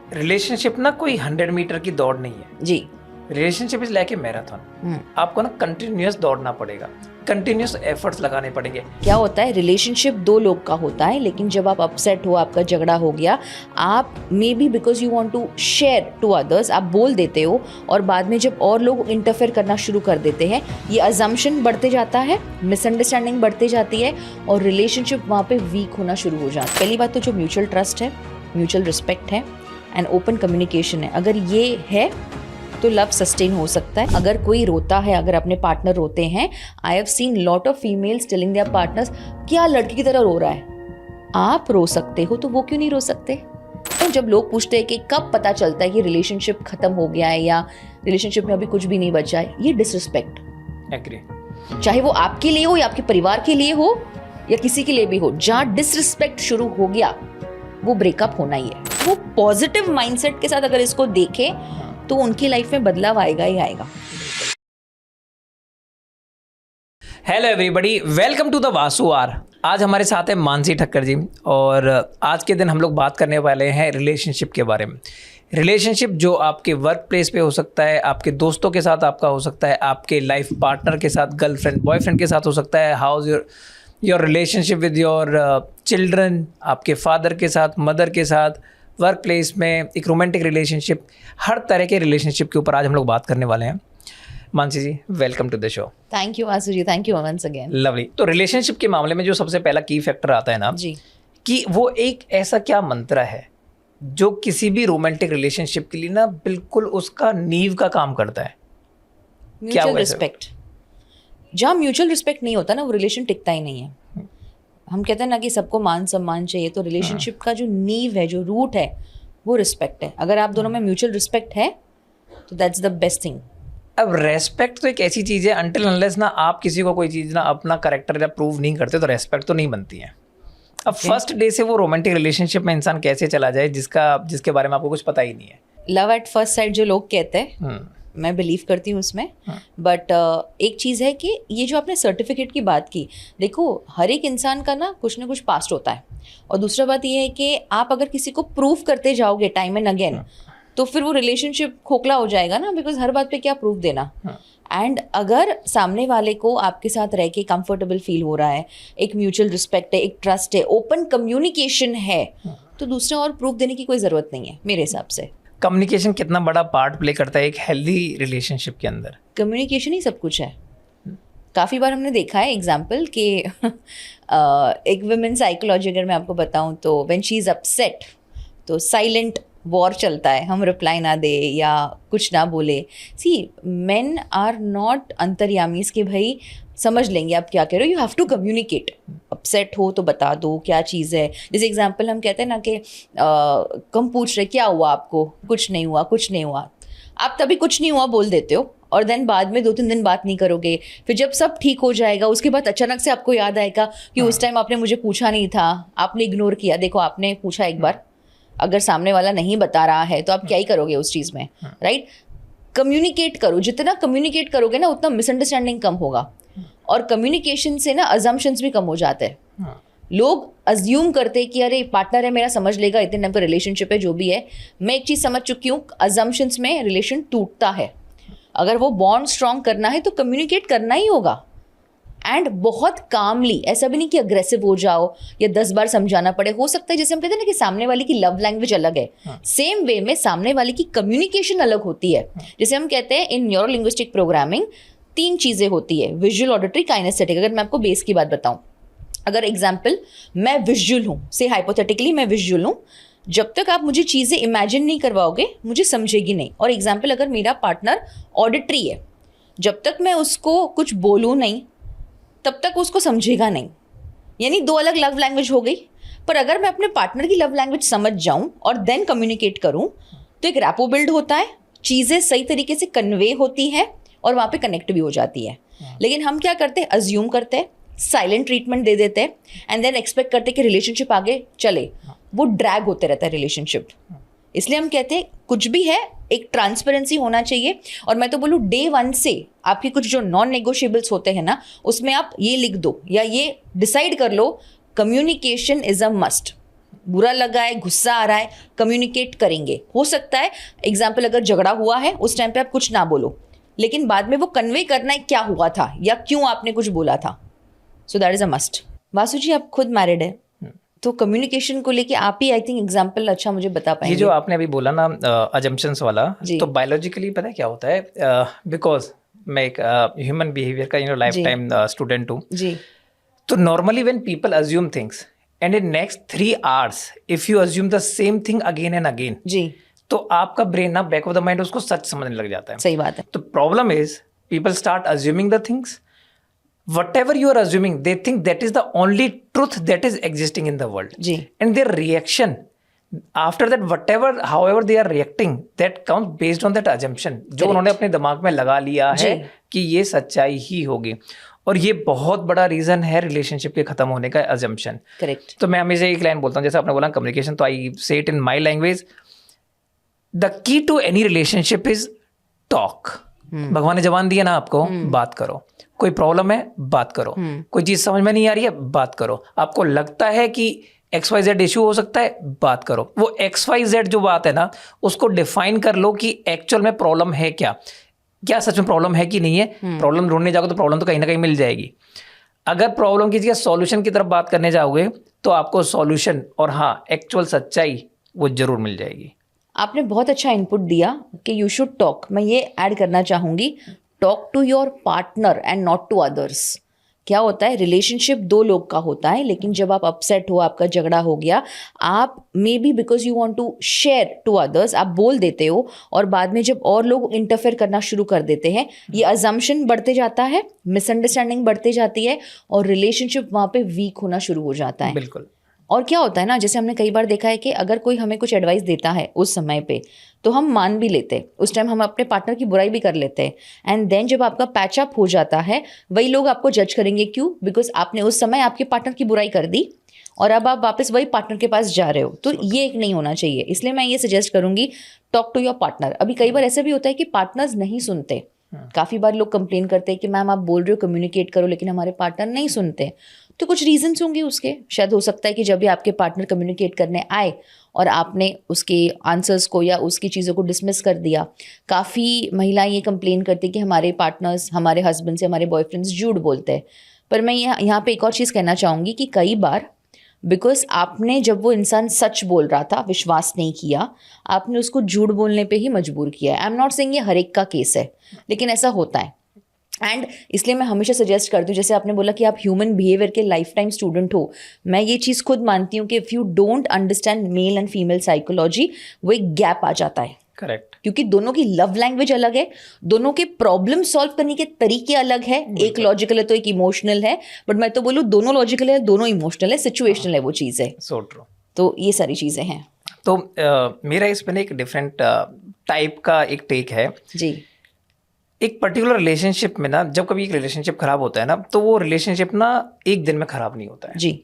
Relationship ना कोई 100 metre की दौड़ नहीं है जी। Relationship is like a marathon. आपको ना कंटिन्यूअस दौड़ना पड़ेगा, कंटिन्यूअस एफर्ट्स लगाने पड़ेंगे। क्या होता है, रिलेशनशिप दो लोग का होता है, लेकिन जब आप अपसेट हो, आपका झगड़ा हो गया, आप maybe because you want to share to others, आप बोल देते हो, और बाद में जब और लोग इंटरफेयर करना शुरू कर देते हैं, ये अजम्पशन बढ़ते जाता है, मिसअंडरस्टैंडिंग बढ़ती जाती है, और रिलेशनशिप वहाँ पे वीक होना शुरू हो जाता है। पहली बात तो जो म्यूचुअल ट्रस्ट है, म्यूचुअल रिस्पेक्ट है एंड ओपन कम्युनिकेशन है, अगर ये है तो लव सस्टेन हो सकता है। अगर कोई रोता है, अगर अपने पार्टनर रोते हैं, I have seen lot of females telling there partners, क्या लड़की की तरह रो रहा है। आप रो सकते हो तो वो क्यों नहीं रो सकते? तो जब लोग पूछते हैं कि कब पता चलता है कि रिलेशनशिप खत्म हो गया है या रिलेशनशिप में अभी कुछ भी नहीं बचा है, ये डिसरिस्पेक्ट। एग्री। चाहे वो आपके लिए हो या आपके परिवार के लिए हो या किसी के लिए भी हो, जहाँ डिसरिस्पेक्ट शुरू हो गया वो ब्रेकअप होना ही है। वो पॉजिटिव माइंडसेट के साथ अगर इसको देखें तो उनकी लाइफ में बदलाव आएगा ही आएगा। Hello everybody, welcome to the Vasu R. आज हमारे साथ है मानसी ठक्कर जी, और आज के दिन हम लोग बात करने वाले हैं रिलेशनशिप के बारे में। रिलेशनशिप जो आपके वर्क प्लेस पे हो सकता है, आपके दोस्तों के साथ आपका हो सकता है, आपके लाइफ पार्टनर के साथ, गर्लफ्रेंड बॉयफ्रेंड के साथ हो सकता है, how is your relationship with your children, आपके फादर के साथ, मदर के साथ, वर्क प्लेस में एक रोमांटिक रिलेशनशिप, हर तरह के रिलेशनशिप के ऊपर आज हम लोग बात करने वाले हैं। Mansi ji, welcome to the show. Thank you Aasu ji, thank you once again. Lovely. तो रिलेशनशिप के मामले में जो सबसे पहला की फैक्टर आता है ना जी, कि वो एक ऐसा क्या मंत्र है जो किसी भी रोमांटिक रिलेशनशिप के लिए ना बिल्कुल उसका नींव का काम करता है। Mutual respect. जहाँ म्यूचुअल रिस्पेक्ट नहीं होता ना, वो रिलेशन टिकता ही नहीं है। हम कहते हैं ना कि सबको मान सम्मान चाहिए, तो रिलेशनशिप का जो नींव है, जो रूट है, वो रिस्पेक्ट है। अगर आप दोनों में म्यूचुअल रिस्पेक्ट है तो दैट्स द बेस्ट थिंग। अब रेस्पेक्ट तो एक ऐसी चीज़ है, अनटिल अनलेस ना आप किसी को कोई चीज़ ना अपना करेक्टर या प्रूव नहीं करते तो रेस्पेक्ट तो नहीं बनती है। अब फर्स्ट डे से वो रोमांटिक रिलेशनशिप में इंसान कैसे चला जाए जिसके बारे में आपको कुछ पता ही नहीं है। लव एट फर्स्ट साइट जो लोग कहते हैं, मैं बिलीव करती हूँ उसमें, बट एक चीज़ है कि ये जो आपने सर्टिफिकेट की बात की, देखो हर एक इंसान का ना कुछ पास्ट होता है, और दूसरा बात ये है कि आप अगर किसी को प्रूव करते जाओगे टाइम एंड अगेन, तो फिर वो रिलेशनशिप खोखला हो जाएगा ना, बिकॉज हर बात पे क्या प्रूफ देना। एंड अगर सामने वाले को आपके साथ रह के कंफर्टेबल फील हो रहा है, एक म्यूचुअल रिस्पेक्ट है, एक ट्रस्ट है, ओपन कम्युनिकेशन है, तो दूसरा और प्रूफ देने की कोई ज़रूरत नहीं है मेरे हिसाब से। कम्युनिकेशन कितना बड़ा पार्ट प्ले करता है एक हेल्दी रिलेशनशिप के अंदर? कम्युनिकेशन ही सब कुछ है। काफ़ी बार हमने देखा है एग्जाम्पल कि एक वुमेन साइकोलॉजी अगर मैं आपको बताऊं तो व्हेन शी इज़ अपसेट तो साइलेंट वॉर चलता है, हम रिप्लाई ना दे या कुछ ना बोले। सी मेन आर नॉट अंतर्यामीज कि भाई समझ लेंगे आप क्या कह रहे हो, you have to communicate. Upset हो तो बता दो क्या चीज़ है। जैसे एग्जांपल हम कहते हैं ना कि कम पूछ रहे क्या हुआ आपको, कुछ नहीं हुआ, कुछ नहीं हुआ। आप तभी कुछ नहीं हुआ बोल देते हो, और देन बाद में 2-3 दिन बात नहीं करोगे। फिर जब सब ठीक हो जाएगा उसके बाद अचानक से आपको याद आएगा कि उस टाइम आपने मुझे पूछा नहीं था, आपने इग्नोर किया। देखो आपने पूछा एक बार, अगर सामने वाला नहीं बता रहा है तो आप क्या ही करोगे उस चीज़ में, राइट? कम्युनिकेट करो, जितना कम्युनिकेट करोगे ना उतना मिसअंडरस्टैंडिंग कम होगा, और कम्युनिकेशन से ना अजम्पशंस भी कम हो जाते हैं। लोग अज्यूम करते हैं कि अरे पार्टनर है मेरा, समझ लेगा, इतने टाइम का रिलेशनशिप है, जो भी है। मैं एक चीज़ समझ चुकी हूँ, अजम्पशंस में रिलेशन टूटता है। अगर वो बॉन्ड स्ट्रॉन्ग करना है तो कम्युनिकेट करना ही होगा, एंड बहुत कामली। ऐसा भी नहीं कि अग्रेसिव हो जाओ या 10 बार समझाना पड़े। हो सकता है जैसे हम कहते हैं ना कि सामने वाले की लव लैंग्वेज अलग है, सेम वे में सामने वाले की कम्युनिकेशन अलग होती है। जैसे हम कहते हैं इन न्यूरो लिंग्विस्टिक प्रोग्रामिंग 3 चीज़ें होती है, विजुअल, ऑडिटरी, काइनेस्थेटिक। अगर मैं आपको बेस की बात बताऊं, अगर एग्जाम्पल मैं विजुअल हूँ, से हाइपोथेटिकली मैं विजुअल हूँ, जब तक आप मुझे चीज़ें इमेजिन नहीं करवाओगे मुझे समझेगी नहीं। और एग्जाम्पल अगर मेरा पार्टनर ऑडिटरी है, जब तक मैं उसको कुछ बोलूँ नहीं तब तक उसको समझेगा नहीं। यानी 2 अलग लव लैंग्वेज हो गई। पर अगर मैं अपने पार्टनर की लव लैंग्वेज समझ जाऊं और देन कम्युनिकेट करूं तो एक रैपो बिल्ड होता है, चीज़ें सही तरीके से कन्वे होती है और वहाँ पे कनेक्ट भी हो जाती है। लेकिन हम क्या करते हैं, अज्यूम करते हैं, साइलेंट ट्रीटमेंट दे देते हैं, एंड देन एक्सपेक्ट करते हैं कि रिलेशनशिप आगे चले। वो ड्रैग होते रहता है रिलेशनशिप। इसलिए हम कहते हैं कुछ भी है एक ट्रांसपेरेंसी होना चाहिए। और मैं तो बोलूँ डे 1 से आपकी कुछ जो नॉन नेगोशिएबल्स होते हैं ना, उसमें आप ये लिख दो या ये डिसाइड कर लो, कम्युनिकेशन इज अ मस्ट। बुरा लगा है, गुस्सा आ रहा है, कम्युनिकेट करेंगे। हो सकता है एग्जाम्पल अगर झगड़ा हुआ है उस टाइम पे आप कुछ ना बोलो, लेकिन बाद में वो कन्वे करना है क्या हुआ था या क्यों आपने कुछ बोला था। So that is a must. Vasu ji आप खुद मैरिड है, तो कम्युनिकेशन को लेके आप ही आई थिंक एग्जाम्पल अच्छा मुझे बता पाएंगे। ये जो आपने अभी बोला ना अजम्पशंस वाला, जी। तो बायोलॉजिकली पता है क्या होता है, बिकॉज मैं एक ह्यूमन बिहेवियर का लाइफ टाइम स्टूडेंट हूँ। जी तो normally when people assume things and in next 3 hours if you assume the same thing again and again, जी तो आपका ब्रेन ना बैक ऑफ द माइंड उसको सच समझने लग जाता है। सही बात है। तो problem is people start assuming the things, whatever you are assuming they think that is the only truth that is existing in the world, जी and their reaction after that, whatever however they are reacting, that comes based on that assumption जो उन्होंने अपने दिमाग में लगा लिया है कि ये सच्चाई ही होगी। और ये बहुत बड़ा रीजन है रिलेशनशिप के खत्म होने का, assumption। करेक्ट। तो मैं हमेशा एक लाइन बोलता हूँ, जैसे आपने बोला कम्युनिकेशन, तो I say it in my language, the key to any relationship is talk. भगवान ने जबान दिया ना आपको, बात करो। कोई प्रॉब्लम है, बात करो। कोई चीज समझ में नहीं आ रही है, बात करो। आपको लगता है कि XYZ इशू हो सकता है, बात करो। वो XYZ जो बात है ना, उसको डिफाइन कर लो कि एक्चुअल में प्रॉब्लम है क्या, क्या सच में प्रॉब्लम है कि नहीं है। प्रॉब्लम ढूंढने जाओगे तो प्रॉब्लम तो कहीं ना कहीं मिल जाएगी। अगर प्रॉब्लम की जगह सॉल्यूशन की तरफ बात करने जाओगे तो आपको सॉल्यूशन और हाँ एक्चुअल सच्चाई वो जरूर मिल जाएगी। आपने बहुत अच्छा इनपुट दिया कि यू शुड टॉक। मैं ये ऐड करना चाहूँगी, talk to your partner and not to others. क्या होता है, रिलेशनशिप दो लोग का होता है, लेकिन जब आप अपसेट हो, आपका झगड़ा हो गया, आप maybe because you want to share to others, आप बोल देते हो, और बाद में जब और लोग इंटरफेयर करना शुरू कर देते हैं, ये अजम्पशन बढ़ते जाता है, मिसअंडरस्टैंडिंग बढ़ती जाती है, और रिलेशनशिप वहाँ पे वीक होना शुरू हो जाता है। बिल्कुल। और क्या होता है ना, जैसे हमने कई बार देखा है कि अगर कोई हमें कुछ एडवाइस देता है उस समय पे, तो हम मान भी लेते हैं, उस टाइम हम अपने पार्टनर की बुराई भी कर लेते हैं, एंड देन जब आपका पैचअप हो जाता है, वही लोग आपको जज करेंगे। क्यों? बिकॉज आपने उस समय आपके पार्टनर की बुराई कर दी और अब आप वापस वही पार्टनर के पास जा रहे हो। तो ये एक नहीं होना चाहिए। इसलिए मैं ये सजेस्ट करूंगी, टॉक टू योर पार्टनर। अभी कई बार ऐसा भी होता है कि पार्टनर्स नहीं सुनते। काफ़ी बार लोग कंप्लेन करते हैं कि मैम आप बोल रहे हो कम्युनिकेट करो, लेकिन हमारे पार्टनर नहीं सुनते। तो कुछ रीजंस होंगे उसके। शायद हो सकता है कि जब भी आपके पार्टनर कम्युनिकेट करने आए और आपने उसके आंसर्स को या उसकी चीज़ों को डिसमिस कर दिया। काफ़ी महिलाएं ये कंप्लेन करती कि हमारे पार्टनर्स, हमारे हस्बैंड से, हमारे बॉयफ्रेंड्स झूठ बोलते हैं। पर मैं यहाँ पे एक और चीज़ कहना चाहूँगी कि कई बार बिकॉज आपने जब वो इंसान सच बोल रहा था, विश्वास नहीं किया, आपने उसको झूठ बोलने पे ही मजबूर किया है। आई एम नॉट सेइंग ये हर एक का केस है, लेकिन ऐसा होता है। एंड इसलिए मैं हमेशा सजेस्ट करती हूँ, जैसे आपने बोला कि आप ह्यूमन बिहेवियर के लाइफ टाइम स्टूडेंट हो, मैं ये चीज़ खुद मानती हूँ कि if you don't understand male and female psychology, वो एक गैप आ जाता है। करेक्ट। क्योंकि दोनों की लव लैंग्वेज अलग है, दोनों के प्रॉब्लम सॉल्व करने के तरीके अलग है। एक लॉजिकल है तो एक इमोशनल है, बट मैं तो बोलूँ दोनों लॉजिकल है, दोनों इमोशनल है, सिचुएशनल है वो चीज़ है। सो ट्रू। तो ये सारी चीज़ें हैं। तो मेरा इस पर एक डिफरेंट टाइप का एक टेक है जी। एक पर्टिकुलर रिलेशनशिप में ना, जब कभी एक रिलेशनशिप खराब होता है ना, तो वो रिलेशनशिप ना एक दिन में खराब नहीं होता है। जी।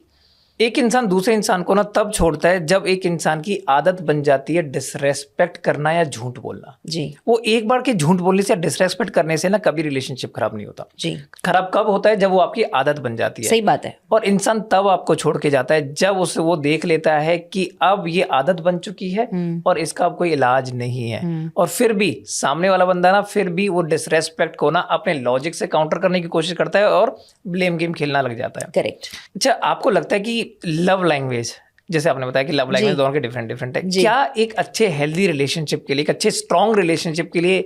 एक इंसान दूसरे इंसान को ना तब छोड़ता है जब एक इंसान की आदत बन जाती है डिसरेस्पेक्ट करना या झूठ बोलना। जी। वो एक बार के झूठ बोलने से, डिसरेस्पेक्ट करने से ना कभी रिलेशनशिप खराब नहीं होता। जी। खराब कब होता है? जब वो आपकी आदत बन जाती है। सही बात है। और इंसान तब आपको छोड़ के जाता है जब उसे वो देख लेता है कि अब ये आदत बन चुकी है और इसका अब कोई इलाज नहीं है। और फिर भी सामने वाला बंदा ना फिर भी वो डिसरेस्पेक्ट को ना अपने लॉजिक से काउंटर करने की कोशिश करता है और ब्लेम गेम खेलना लग जाता है। करेक्ट। अच्छा, आपको लगता है कि लव लैंग्वेज, जैसे आपने बताया कि लव लैंग्वेज दोनों के डिफरेंट डिफरेंट है, क्या एक अच्छे हेल्दी रिलेशनशिप के लिए, एक अच्छे स्ट्रॉन्ग रिलेशनशिप के लिए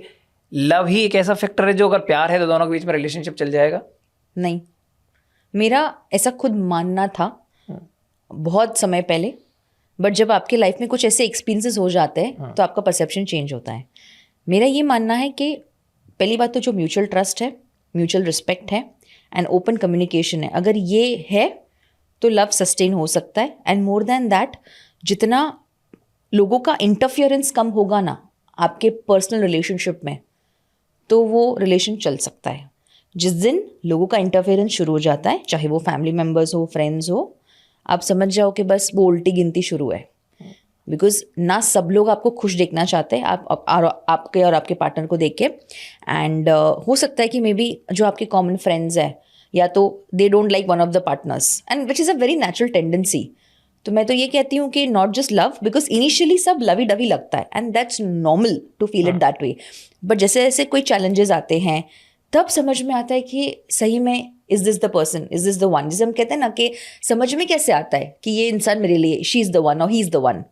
लव ही एक ऐसा फैक्टर है जो अगर प्यार है तो दोनों के बीच में रिलेशनशिप चल जाएगा? नहीं, मेरा ऐसा खुद मानना था बहुत समय पहले, बट जब आपके लाइफ में कुछ ऐसे एक्सपीरियंसेस हो जाते हैं तो आपका परसेप्शन चेंज होता है। मेरा ये मानना है कि पहली बात तो जो म्यूचुअल ट्रस्ट है, म्यूचुअल रिस्पेक्ट है एंड ओपन कम्युनिकेशन है, अगर ये है तो लव सस्टेन हो सकता है। एंड मोर देन दैट, जितना लोगों का इंटरफियरेंस कम होगा ना आपके पर्सनल रिलेशनशिप में, तो वो रिलेशन चल सकता है। जिस दिन लोगों का इंटरफेरेंस शुरू हो जाता है, चाहे वो फैमिली मेम्बर्स हो, फ्रेंड्स हो, आप समझ जाओ कि बस वो उल्टी गिनती शुरू है। बिकॉज ना सब लोग आपको खुश देखना चाहते हैं, आपके और आपके पार्टनर को देख के। एंड हो सकता है कि मे बी जो आपके कॉमन फ्रेंड्स हैं, या तो they don't like one of the partners, and which is a very natural tendency. तो मैं तो ये कहती हूँ कि not just love, because initially सब लवी डवी लगता है and that's normal to feel it that way, but जैसे जैसे कोई चैलेंजेस आते हैं तब समझ में आता है कि सही में is this the person, is this the one. जैसे हम कहते हैं ना कि समझ में कैसे आता है कि ये इंसान मेरे लिए, शी इज़ द वन और ही इज़ द वन,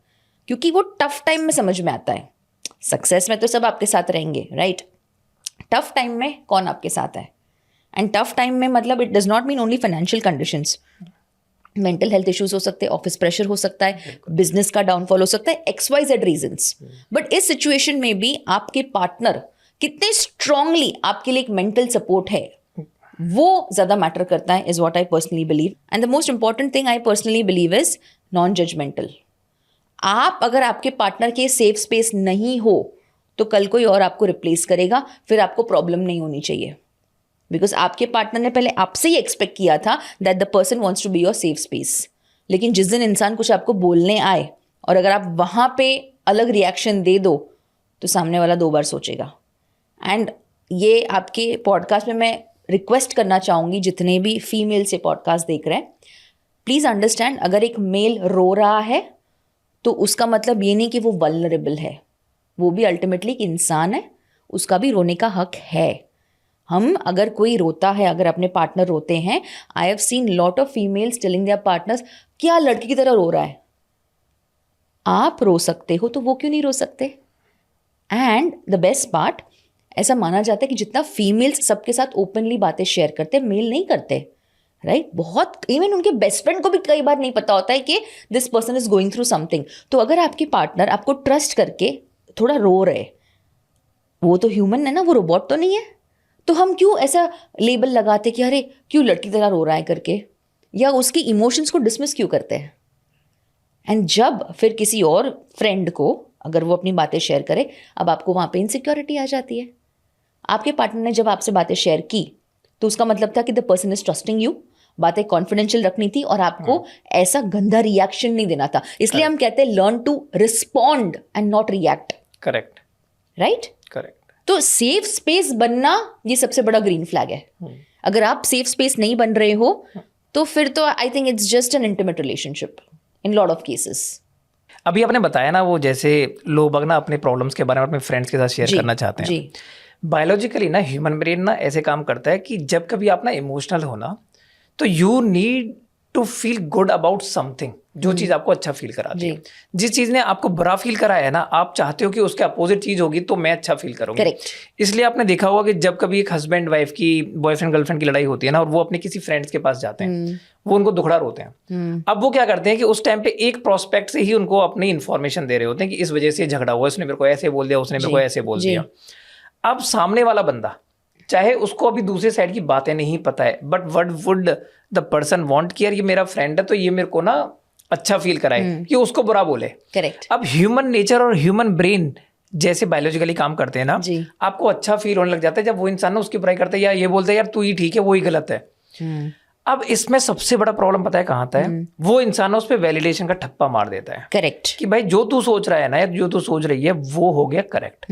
क्योंकि वो टफ टाइम में समझ में आता है. सक्सेस में तो सब आपके साथ रहेंगे, राइट? टफ टाइम में कौन आपके साथ है? एंड टफ टाइम में मतलब it does not mean only financial conditions, mental health issues हो सकते हैं, ऑफिस प्रेशर हो सकता है, बिजनेस का डाउनफॉल हो सकता है, XYZ रीजंस. बट इस सिचुएशन में भी आपके पार्टनर कितने स्ट्रांगली आपके लिए एक मेंटल सपोर्ट है, वो ज़्यादा मैटर करता है, is what I personally believe. And the most important thing I personally believe is non judgmental. आप अगर आपके पार्टनर के सेफ स्पेस नहीं हो तो कल कोई और आपको रिप्लेस करेगा, फिर आपको प्रॉब्लम नहीं होनी चाहिए, बिकॉज आपके पार्टनर ने पहले आपसे ही एक्सपेक्ट किया था that the person wants to be your safe space. लेकिन जिस दिन इंसान कुछ आपको बोलने आए और अगर आप वहाँ पे अलग रिएक्शन दे दो तो सामने वाला 2 बार सोचेगा. एंड ये आपके पॉडकास्ट में मैं रिक्वेस्ट करना चाहूँगी, जितने भी फीमेल से पॉडकास्ट देख रहे हैं, प्लीज़ अंडरस्टैंड, अगर एक मेल रो रहा है तो उसका मतलब ये नहीं कि वो वल्नरेबल है, वो भी अल्टीमेटली एक इंसान है, उसका भी रोने का हक है. हम अगर कोई रोता है, अगर अपने पार्टनर रोते हैं, I have seen lot of females telling there partners क्या लड़की की तरह रो रहा है. आप रो सकते हो तो वो क्यों नहीं रो सकते? एंड द बेस्ट पार्ट, ऐसा माना जाता है कि जितना फीमेल्स सबके साथ ओपनली बातें शेयर करते, मेल नहीं करते, राइट? बहुत, इवन उनके बेस्ट फ्रेंड को भी कई बार नहीं पता होता है कि this person is going through something. तो अगर आपके पार्टनर आपको ट्रस्ट करके थोड़ा रो रहे, वो तो ह्यूमन है ना, वो रोबोट तो नहीं है. तो हम क्यों ऐसा लेबल लगाते कि अरे क्यों लड़की तरह रो रहा है करके, या उसकी इमोशंस को डिसमिस क्यों करते हैं? एंड जब फिर किसी और फ्रेंड को अगर वो अपनी बातें शेयर करे, अब आपको वहाँ पे इनसिक्योरिटी आ जाती है. आपके पार्टनर ने जब आपसे बातें शेयर की तो उसका मतलब था कि the person is trusting you, बातें कॉन्फिडेंशियल रखनी थी और आपको ऐसा गंदा रिएक्शन नहीं देना था. इसलिए हम कहते हैं learn to respond and not react. Correct, right? Correct. तो सेफ स्पेस बनना ये सबसे बड़ा ग्रीन फ्लैग है. अगर आप सेफ स्पेस नहीं बन रहे हो तो फिर तो आई think it's just an intimate relationship in lot of cases. अभी आपने बताया ना वो जैसे लोग ना अपने प्रॉब्लम्स के बारे में अपने फ्रेंड्स के साथ शेयर करना चाहते हैं. जी. बायोलॉजिकली ना ह्यूमन ब्रेन ना ऐसे काम करता है कि जब कभी आप ना इमोशनल हो ना तो you need to feel good about something, जो चीज़ आपको अच्छा फील कराती है. जिस चीज़ ने आपको बुरा फील कराया है ना, आप चाहते हो कि उसके अपोजिट चीज़ होगी तो मैं अच्छा फील करूँगी. करेक्ट. इसलिए आपने देखा होगा कि जब कभी एक हस्बैंड वाइफ की, बॉयफ्रेंड गर्लफ्रेंड की लड़ाई होती है ना और वो अपने किसी फ्रेंड्स के पास जाते हैं, वो उनको दुखड़ा रोते हैं. अब वो क्या करते हैं कि उस टाइम पे एक प्रोस्पेक्ट से ही उनको अपनी इन्फॉर्मेशन दे रहे होते हैं कि इस वजह से झगड़ा हुआ, उसने मेरे को ऐसे बोल दिया, उसने मेरे को ऐसे बोल दिया. अब सामने वाला बंदा, चाहे उसको अभी दूसरे साइड की बातें नहीं पता है, but what would the person want कि यार ये मेरा फ्रेंड है तो ये मेरे को ना अच्छा फील कराए कि उसको बुरा बोले. करेक्ट. अब ह्यूमन नेचर और ह्यूमन ब्रेन जैसे बायोलॉजिकली काम करते हैं ना, आपको अच्छा फील होने लग जाता है जब वो इंसान ना उसकी बुराई करता है या ये बोलता है यार तू ही ठीक है वो ही गलत है. अब इसमें सबसे बड़ा प्रॉब्लम पता है कहाँ आता है? वो इंसान उस पर वैलिडेशन का ठप्पा मार देता है. करेक्ट. कि भाई जो तू सोच रहा है ना, जो तू सोच रही है वो हो गया करेक्ट,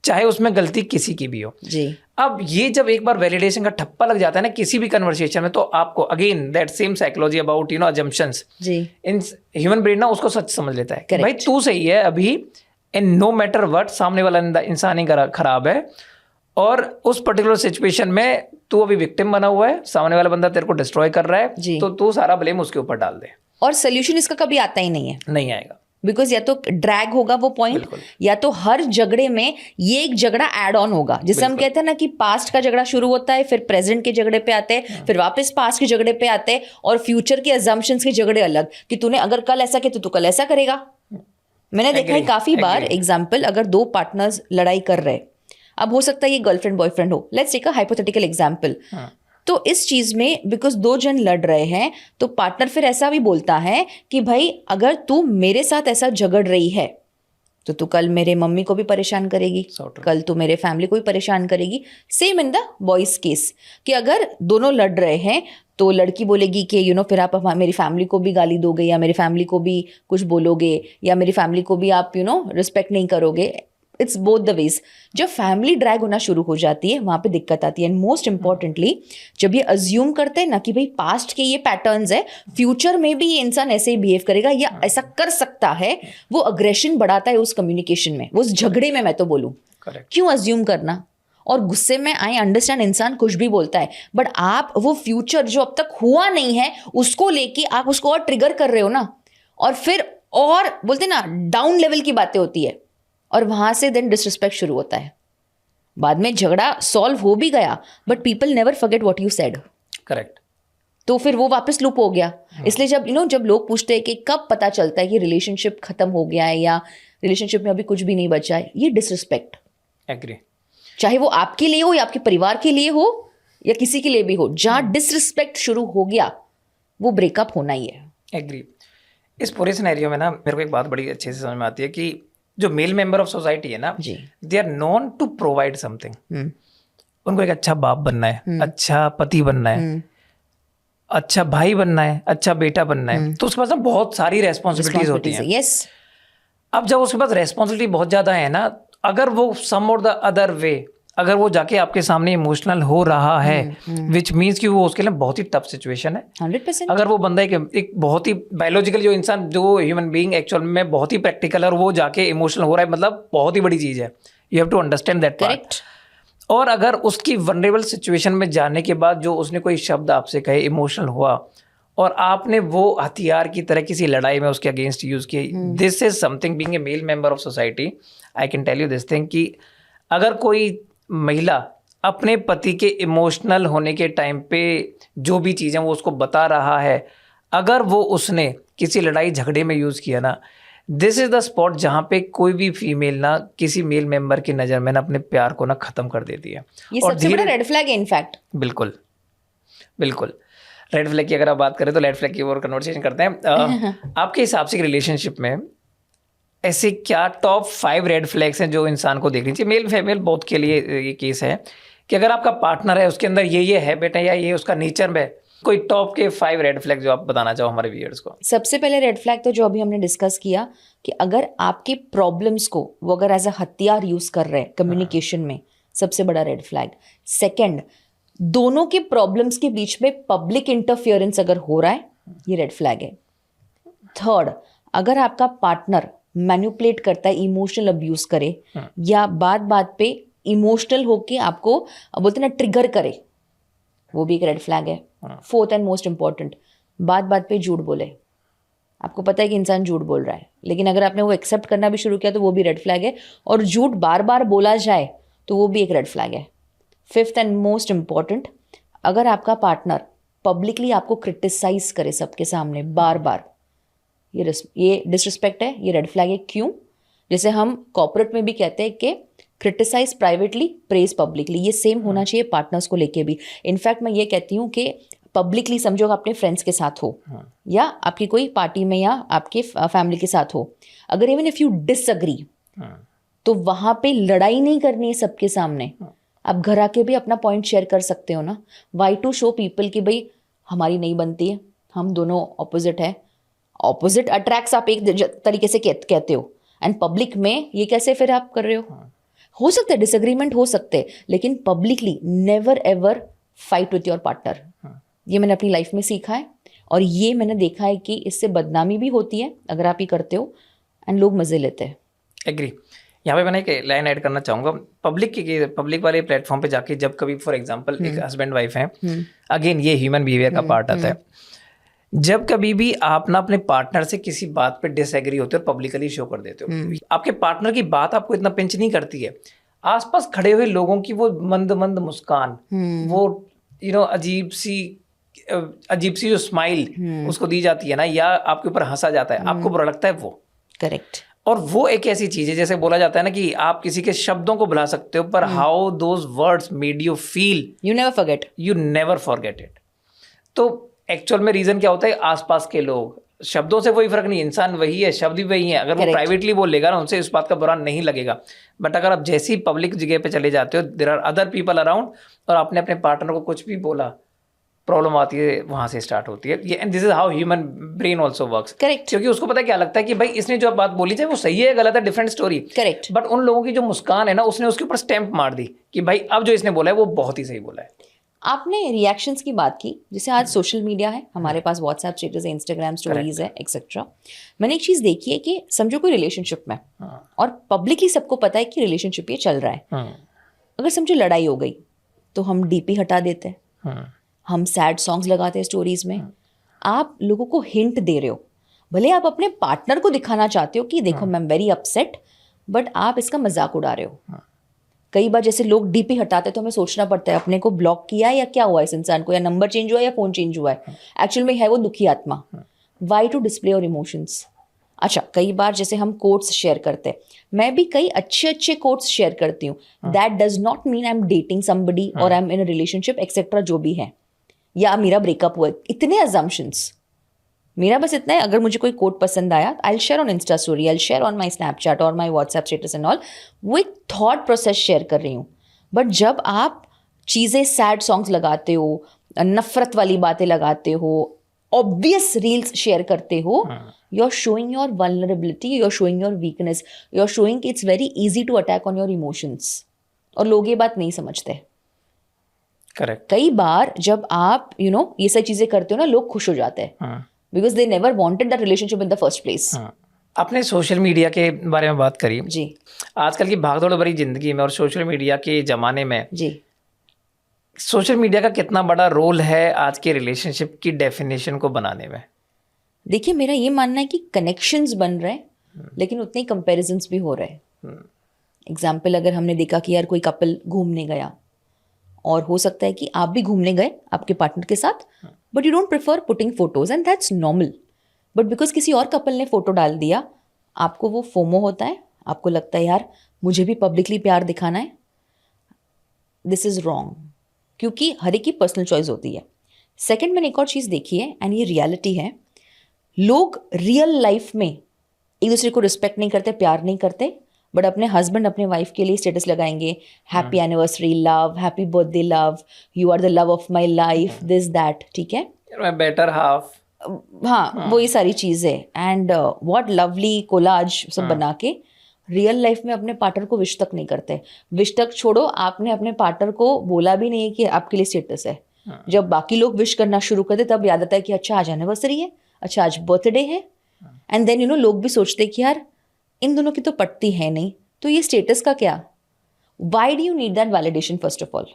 चाहे उसमें गलती किसी की भी हो. जी. अब ये जब एक बार वैलिडेशन का ठप्पा लग जाता है ना किसी भी कन्वर्सेशन में, तो आपको again that same psychology about assumptions, in human brain ना उसको सच समझ लेता है. भाई तू सही है अभी, एंड नो मैटर व्हाट, सामने वाला इंसान ही खराब है और उस पर्टिकुलर सिचुएशन में तू अभी विक्टिम बना हुआ है, सामने वाला बंदा तेरे को डिस्ट्रॉय कर रहा है, तो तू सारा ब्लेम उसके ऊपर डाल दे. और सोल्यूशन इसका कभी आता ही नहीं है. नहीं आएगा. बिकॉज या तो ड्रैग होगा वो पॉइंट, या तो हर झगड़े में ये एक झगड़ा एड ऑन होगा. जैसे हम कहते हैं ना कि पास्ट का झगड़ा शुरू होता है, फिर प्रेजेंट के झगड़े पे आते हैं, फिर वापस पास्ट के झगड़े पे आते हैं, और फ्यूचर के अजम्पशंस के झगड़े अलग, कि तूने अगर कल ऐसा किया तो तू कल ऐसा करेगा. मैंने देखा है काफी बार एग्जाम्पल, अगर 2 पार्टनर्स लड़ाई कर रहे, अब हो सकता है ये गर्लफ्रेंड बॉयफ्रेंड हो, let's take a hypothetical example. तो इस चीज में बिकॉज 2 जन लड़ रहे हैं तो पार्टनर फिर ऐसा भी बोलता है कि भाई अगर तू मेरे साथ ऐसा झगड़ रही है तो तू कल मेरे मम्मी को भी परेशान करेगी, कल तू मेरे फैमिली को भी परेशान करेगी. Same in the boys case, कि अगर दोनों लड़ रहे हैं तो लड़की बोलेगी कि फिर आप मेरी फैमिली को भी गाली दोगे, या मेरी फैमिली को भी कुछ बोलोगे, या मेरी फैमिली को भी आप रिस्पेक्ट नहीं करोगे. It's both the ways. जब फैमिली ड्रैग होना शुरू हो जाती है वहां पे दिक्कत आती है. एंड मोस्ट इंपॉर्टेंटली जब ये अज्यूम करते हैं ना कि भाई पास्ट के ये पैटर्न्स है, फ्यूचर में भी ये इंसान ऐसे ही बिहेव करेगा या ऐसा कर सकता है, वो अग्रेशन बढ़ाता है उस कम्युनिकेशन में, वो उस झगड़े में. मैं तो बोलूँ क्यों अज्यूम करना. और गुस्से में आई अंडरस्टैंड इंसान कुछ भी बोलता है, बट आप वो फ्यूचर जो अब तक हुआ नहीं है उसको लेके आप उसको और ट्रिगर कर रहे हो ना, और फिर और बोलते ना डाउन लेवल की बातें होती है, और वहां से देन डिसरिस्पेक्ट शुरू होता है. बाद में झगड़ा सॉल्व हो भी गया but people never forget what you said. Correct. तो फिर वो वापस लूप हो गया. इसलिए जब जब लोग पूछते हैं कि कब पता चलता है कि रिलेशनशिप खत्म हो गया है या रिलेशनशिप में अभी कुछ भी नहीं बचा है, ये डिसरिस्पेक्ट. एग्री. चाहे वो आपके लिए हो या आपके परिवार के लिए हो या किसी के लिए भी हो, जहां डिसरिस्पेक्ट शुरू हो गया वो ब्रेकअप होना ही है. एग्री. इस पूरे सिनेरियो में ना मेरे को एक बात बड़ी अच्छे से समझ में आती है कि जो मेल मेंबर ऑफ सोसाइटी है ना, they are known to provide something. उनको एक अच्छा बाप बनना है, अच्छा पति बनना है, अच्छा भाई बनना है, अच्छा बेटा बनना है. तो उसके पास ना बहुत सारी रेस्पॉन्सिबिलिटीज होती हैं. यस. अब जब उसके पास रेस्पॉन्सिबिलिटी बहुत ज़्यादा है ना, अगर वो सम और द अदर वे अगर वो जाके आपके सामने इमोशनल हो रहा है, विच मीन्स कि वो उसके लिए बहुत ही टफ सिचुएशन है. 100%. अगर वो बंदा एक बहुत ही बायोलॉजिकल जो इंसान जो ह्यूमन बीइंग एक्चुअल में बहुत ही प्रैक्टिकल है और वो जाके इमोशनल हो रहा है, मतलब बहुत ही बड़ी चीज़ है. You have to understand that part. और अगर उसकी वनरेबल सिचुएशन में जाने के बाद जो उसने कोई शब्द आपसे कहे, इमोशनल हुआ और आपने वो हथियार की तरह किसी लड़ाई में उसके अगेंस्ट यूज़ किए, this is something being a male member of society. I can tell you this thing कि अगर कोई महिला अपने पति के इमोशनल होने के टाइम पे जो भी चीज़ें वो उसको बता रहा है, अगर वो उसने किसी लड़ाई झगड़े में यूज़ किया ना, दिस इज़ द स्पॉट जहाँ पे कोई भी फीमेल ना किसी मेल मेंबर की नज़र में ना अपने प्यार को ना ख़त्म कर देती है. ये सबसे बड़ा रेड फ्लैग है इनफैक्ट. बिल्कुल बिल्कुल. रेड फ्लैग की अगर आप बात करें तो रेड फ्लैग की और कन्वर्सेशन करते हैं. आपके हिसाब से रिलेशनशिप में ऐसे क्या टॉप 5 रेड फ्लैग्स हैं जो इंसान को देखनी चाहिए, मेल फीमेल बोथ के लिए ये केस है कि अगर आपका पार्टनर है उसके अंदर ये हैबिट है या ये उसका नेचर में, कोई टॉप के 5 रेड फ्लैग जो आप बताना चाहो हमारे व्यूअर्स को. सबसे पहले रेड फ्लैग तो जो अभी हमने डिस्कस किया कि अगर आपके प्रॉब्लम्स को वो अगर एज अ हथियार यूज कर रहे हैं कम्युनिकेशन में, सबसे बड़ा रेड फ्लैग. सेकंड, दोनों के प्रॉब्लम्स के बीच में पब्लिक इंटरफियरेंस अगर हो रहा है, ये रेड फ्लैग है. थर्ड, अगर आपका पार्टनर मैनिपुलेट करता है, इमोशनल अब्यूज करे या बात बात पे इमोशनल होके आपको बोलते ना ट्रिगर करे, वो भी एक रेड फ्लैग है. फोर्थ एंड मोस्ट इंपॉर्टेंट, बात बात पे झूठ बोले. आपको पता है कि इंसान झूठ बोल रहा है, लेकिन अगर आपने वो एक्सेप्ट करना भी शुरू किया तो वो भी रेड फ्लैग है. और झूठ बार बार बोला जाए तो वो भी एक रेड फ्लैग है. फिफ्थ एंड मोस्ट इंपॉर्टेंट, अगर आपका पार्टनर पब्लिकली आपको क्रिटिसाइज करे सबके सामने बार बार, ये डिसरिस्पेक्ट है, ये रेड फ्लैग है. क्यों? जैसे हम कॉर्पोरेट में भी कहते हैं कि क्रिटिसाइज प्राइवेटली, प्रेज पब्लिकली, ये सेम होना चाहिए पार्टनर्स को लेके भी. इनफैक्ट मैं ये कहती हूँ कि पब्लिकली समझो अपने फ्रेंड्स के साथ हो या आपकी कोई पार्टी में या आपके फैमिली के साथ हो, अगर इवन इफ यू डिसअग्री तो वहाँ पे लड़ाई नहीं करनी है सबके सामने. आप घर आके भी अपना पॉइंट शेयर कर सकते हो ना. वाई टू शो पीपल कि भाई हमारी नहीं बनती है, हम दोनों ऑपोजिट है. ऑपोजिट अट्रैक्ट्स आप एक तरीके से कहते हो, एंड पब्लिक में ये कैसे फिर आप कर रहे हो? हो सकता है डिसएग्रीमेंट हो सकते हैं, लेकिन publicly never ever fight with your partner. ये मैंने अपनी लाइफ में सीखा है और ये मैंने देखा है कि इससे बदनामी भी होती है अगर आप ये करते हो, एंड लोग मजे लेते हैं. एग्री. यहाँ पे मैंने एक लाइन ऐड करना चाहूँगा. पब्लिक वाले प्लेटफॉर्म पे जाके जब कभी फॉर एग्जांपल एक हस्बैंड वाइफ हैं, अगेन ये ह्यूमन बिहेवियर का पार्ट आता है, जब कभी भी आप ना अपने पार्टनर से किसी बात पे डिसएग्री होते हो, पब्लिकली शो कर देते हो, आपके पार्टनर की बात आपको इतना पिंच नहीं करती है, आसपास खड़े हुए लोगों की वो मंद मंद मुस्कान, वो अजीब सी जो स्माइल उसको दी जाती है ना, या आपके ऊपर हंसा जाता है, आपको बुरा लगता है वो. करेक्ट. और वो एक ऐसी चीज है, जैसे बोला जाता है ना कि आप किसी के शब्दों को भुला सकते हो, पर how those words made you feel you never forget it. तो एक्चुअल में रीजन क्या होता है, आसपास के लोग, शब्दों से कोई फर्क नहीं, इंसान वही है, शब्द भी वही है. अगर वो प्राइवेटली बोलेगा ना, उनसे इस बात का बुरा नहीं लगेगा, बट अगर आप जैसी पब्लिक जगह पे चले जाते हो, there are other people around, और आपने अपने पार्टनर को कुछ भी बोला, प्रॉब्लम आती है वहाँ से स्टार्ट होती है ये, and this is how human brain also works. Correct, क्योंकि उसको पता है क्या लगता है कि भाई इसने जो बात बोली चाहे वो सही है गलत है, डिफरेंट स्टोरी। करेक्ट। बट उन लोगों की जो मुस्कान है ना, उसने उसके ऊपर स्टैंप मार दी कि भाई अब जो इसने बोला है वो बहुत ही सही बोला है। आपने रिएक्शंस की बात की, जैसे आज सोशल मीडिया है, हमारे पास व्हाट्सएप स्टेटस है, इंस्टाग्राम स्टोरीज है, एक्सेट्रा। मैंने एक चीज़ देखी है कि समझो कोई रिलेशनशिप में, और पब्लिकली सबको पता है कि रिलेशनशिप ये चल रहा है। अगर समझो लड़ाई हो गई तो हम डीपी हटा देते हैं, हम सैड सॉन्ग्स लगाते हैं स्टोरीज में। आप लोगों को हिंट दे रहे हो, भले आप अपने पार्टनर को दिखाना चाहते हो कि देखो मैं एम वेरी अपसेट, बट आप इसका मजाक उड़ा रहे हो। कई बार जैसे लोग डीपी हटाते हैं तो हमें सोचना पड़ता है अपने को ब्लॉक किया है या क्या हुआ इस इंसान को, या नंबर चेंज हुआ है या फ़ोन चेंज हुआ है, एक्चुअल में है वो दुखी आत्मा। Why to display your emotions. अच्छा, कई बार जैसे हम कोट्स शेयर करते हैं, मैं भी कई अच्छे अच्छे कोट्स शेयर करती हूँ। That does not mean I am dating somebody और I am in a relationship etcetera जो भी है, या मेरा ब्रेकअप हुआ। इतने अजम्पशंस। मेरा बस इतना है, अगर मुझे कोई कोट पसंद आया, I share on insta story, I share on my Snapchat और my WhatsApp status and all, वो एक थॉट प्रोसेस शेयर कर रही हूँ। बट जब आप चीज़ें सैड सॉन्ग्स लगाते हो, नफरत वाली बातें लगाते हो, ऑब्वियस रील्स शेयर करते हो, you are showing your vulnerability, you are showing your weakness, you are showing it's very easy to attack on your emotions. और लोग ये बात नहीं समझते। करेक्ट। कई बार जब आप ये सारी चीज़ें करते हो ना, लोग खुश हो जाते हैं, because they never wanted that relationship in the first place. आपने सोशल मीडिया के बारे में बात करी जी। आजकल की भागदौड़ भरी जिंदगी में और सोशल मीडिया के ज़माने में जी, सोशल मीडिया का कितना बड़ा रोल है आज के रिलेशनशिप की डेफिनेशन को बनाने में? देखिए मेरा ये मानना है कि कनेक्शंस बन रहे हैं, लेकिन उतने ही कंपेरिजन्स भी हो रहे हैं। एग्जाम्पल अगर हमने देखा कि यार कोई कपल घूमने गया, और हो सकता है कि आप भी घूमने गए आपके पार्टनर के साथ, but you don't prefer putting photos and that's normal. But because किसी और कपल ने फोटो डाल दिया, आपको वो फोमो होता है, आपको लगता है यार मुझे भी पब्लिकली प्यार दिखाना है। दिस इज़ रॉन्ग, क्योंकि हर एक की पर्सनल चॉइस होती है। सेकंड, मैंने एक और चीज़ देखी है, एंड ये रियलिटी है, लोग रियल लाइफ में एक दूसरे को रिस्पेक्ट नहीं करते, प्यार नहीं करते, बट अपने हस्बैंड अपने वाइफ के लिए स्टेटस लगाएंगे, happy anniversary love, happy birthday love, you are the love of my life, this that, ठीक है, माय बेटर हाफ, हाँ वो ये सारी चीज़ें, एंड व्हाट लवली कोलाज सब बना के रियल लाइफ में अपने पार्टनर को विश तक नहीं करते। विश तक छोड़ो, आपने अपने पार्टनर को बोला भी नहीं है कि आपके लिए स्टेटस है। जब बाकी लोग विश करना शुरू करते तब याद आता है कि अच्छा आज एनिवर्सरी है, अच्छा आज बर्थडे है, एंड देन लोग भी सोचते कि यार इन दोनों की तो पटती है नहीं, तो ये स्टेटस का क्या? Why do you need that validation? First of all,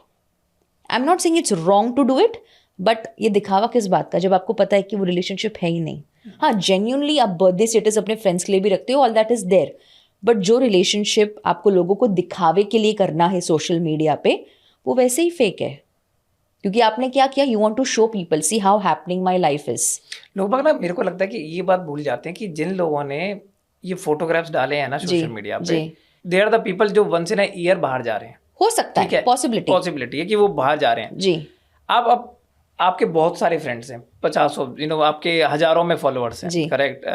I am not saying it's wrong to do it, but ये दिखावा किस बात का, जब आपको पता है कि वो रिलेशनशिप है ही नहीं। हाँ, जेन्युइनली आप बर्थडे स्टेटस अपने फ्रेंड्स के लिए भी रखते हो, all that is there, but जो रिलेशनशिप आपको लोगों को दिखावे के लिए करना है सोशल मीडिया पे, वो वैसे ही फेक है। क्योंकि आपने क्या किया, you want to show people see how happening my life is. लोग ना, मेरे को लगता है कि ये बात भूल जाते हैं कि जिन लोगों ने ये फोटोग्राफ्स डाले हैं ना सोशल मीडिया पे, दे आर द पीपल जो वंस इन अ ईयर बाहर जा रहे हैं। हो सकता है, पॉसिबिलिटी है कि वो बाहर जा रहे हैं जी। अब आपके बहुत सारे फ्रेंड्स हैं, 50 आपके हजारों में फॉलोअर्स हैं, करेक्ट,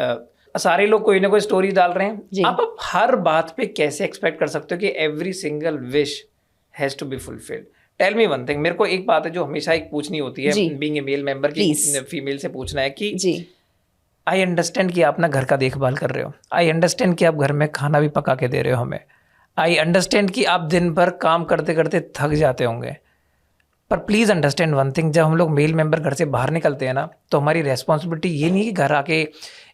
सारे लोग कोई ना कोई स्टोरी डाल रहे हैं। आप हर बात पे कैसे एक्सपेक्ट कर सकते हो कि every single wish has to be fulfilled? Tell me one thing, मेरे को एक बात है जो हमेशा एक पूछनी होती है, बीइंग ए मेल मेंबर की फीमेल से पूछना है कि आई अंडरस्टैंड कि आप ना घर का देखभाल कर रहे हो, आई अंडरस्टैंड कि आप घर में खाना भी पका के दे रहे हो हमें, आई अंडरस्टैंड कि आप दिन भर काम करते करते थक जाते होंगे, पर प्लीज़ अंडरस्टैंड वन थिंग, जब हम लोग मेल मेंबर घर से बाहर निकलते हैं ना, तो हमारी रेस्पॉन्सिबिलिटी ये नहीं कि घर आके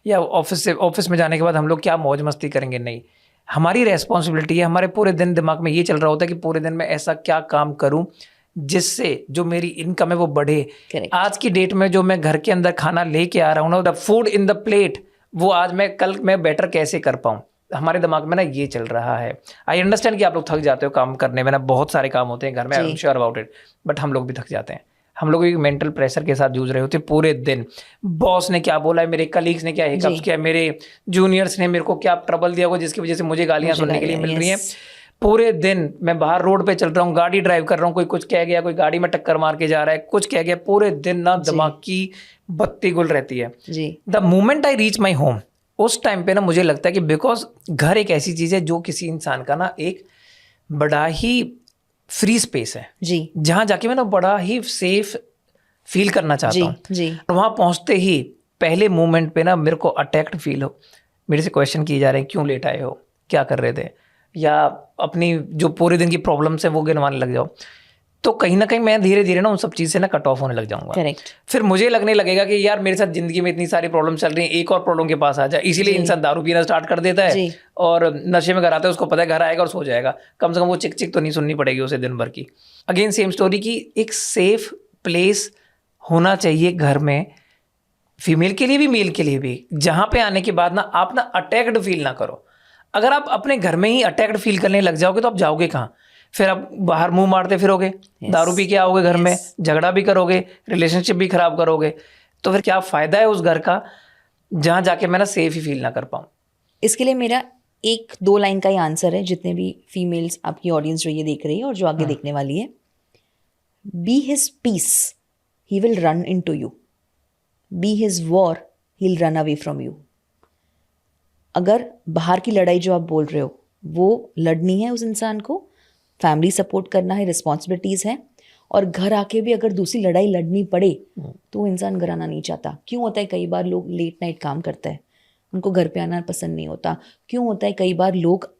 या ऑफिस में जाने के बाद हम लोग क्या मौज मस्ती करेंगे, नहीं, हमारी रेस्पॉन्सिबिलिटी है, हमारे पूरे दिन दिमाग में ये चल रहा होता है कि पूरे दिन में ऐसा क्या काम करूं जिससे जो मेरी इनकम है वो बढ़े। Correct. आज की डेट में जो मैं घर के अंदर खाना लेके आ रहा हूँ ना, the food in the plate, वो आज मैं कल मैं बेटर कैसे कर पाऊँ, हमारे दिमाग में ना ये चल रहा है। आई अंडरस्टैंड कि आप लोग थक जाते हो काम करने में ना, बहुत सारे काम होते हैं घर में, I am sure about it, but हम लोग भी थक जाते हैं। हम लोग एक मेंटल प्रेशर के साथ जूझ रहे होते पूरे दिन, बॉस ने क्या बोला है, मेरे कलीग्स ने क्या हिकअप्स किया, मेरे जूनियर्स ने मेरे को क्या ट्रबल दिया होगा जिसकी वजह से मुझे गालियां सुनने के लिए मिल रही हैं। पूरे दिन मैं बाहर रोड पे चल रहा हूँ, गाड़ी ड्राइव कर रहा हूँ, कोई कुछ कह गया, कोई गाड़ी में टक्कर मार के जा रहा है, कुछ कह गया, पूरे दिन ना दिमाग की बत्ती गुल रहती है। The moment I reach my home, उस टाइम पे ना मुझे लगता है कि बिकॉज घर एक ऐसी चीज़ है जो किसी इंसान का ना एक बड़ा ही फ्री स्पेस है जी, जहाँ जाके मैं ना बड़ा ही सेफ फील करना चाहता हूँ। जी और वहाँ पहुँचते ही पहले मोमेंट पे ना मेरे को अटैक्ड फील हो, मेरे से क्वेश्चन किए जा रहे हैं, क्यों लेट आए हो, क्या कर रहे थे, या अपनी जो पूरे दिन की प्रॉब्लम्स है वो गिनवाने लग जाओ, तो कहीं ना कहीं मैं धीरे धीरे ना उन सब चीज़ से ना कट ऑफ होने लग जाऊंगा। करेक्ट। फिर मुझे लगने लगेगा कि यार मेरे साथ जिंदगी में इतनी सारी प्रॉब्लम चल रही हैं, एक और प्रॉब्लम के पास आ जाए, इसीलिए इंसान दारू पीना स्टार्ट कर देता है जी। और नशे में घर आता है, उसको पता है घर आएगा और सो जाएगा, कम से कम वो चिक चिक तो नहीं सुननी पड़ेगी उसे दिन भर की। अगेन सेम स्टोरी की, एक सेफ प्लेस होना चाहिए घर में, फीमेल के लिए भी मेल के लिए भी, जहाँ पे आने के बाद ना आप ना अटैक्ड फील ना करो। अगर आप अपने घर में ही अटैक्ड फील करने लग जाओगे तो आप जाओगे कहाँ? फिर आप बाहर मुंह मारते फिरोगे, दारू पी के आओगे घर में, झगड़ा भी करोगे, रिलेशनशिप भी खराब करोगे, तो फिर क्या फायदा है उस घर का जहाँ जाके मैं ना सेफ ही फील ना कर पाऊँ। इसके लिए मेरा 1-2 लाइन का ही आंसर है, जितने भी फीमेल्स आपकी ऑडियंस जो ये देख रही है और जो आगे देखने वाली है, be his peace he will run into you, be his war he will run away from you. अगर बाहर की लड़ाई जो आप बोल रहे हो वो लड़नी है उस इंसान को, फैमिली सपोर्ट करना है, रिस्पॉन्सिबिलिटीज़ हैं, और घर आके भी अगर दूसरी लड़ाई लड़नी पड़े तो वो इंसान घर आना नहीं चाहता। क्यों होता है? कई बार लोग लेट नाइट काम करते हैं, उनको घर पे आना पसंद नहीं होता। क्यों होता है? कई बार लोग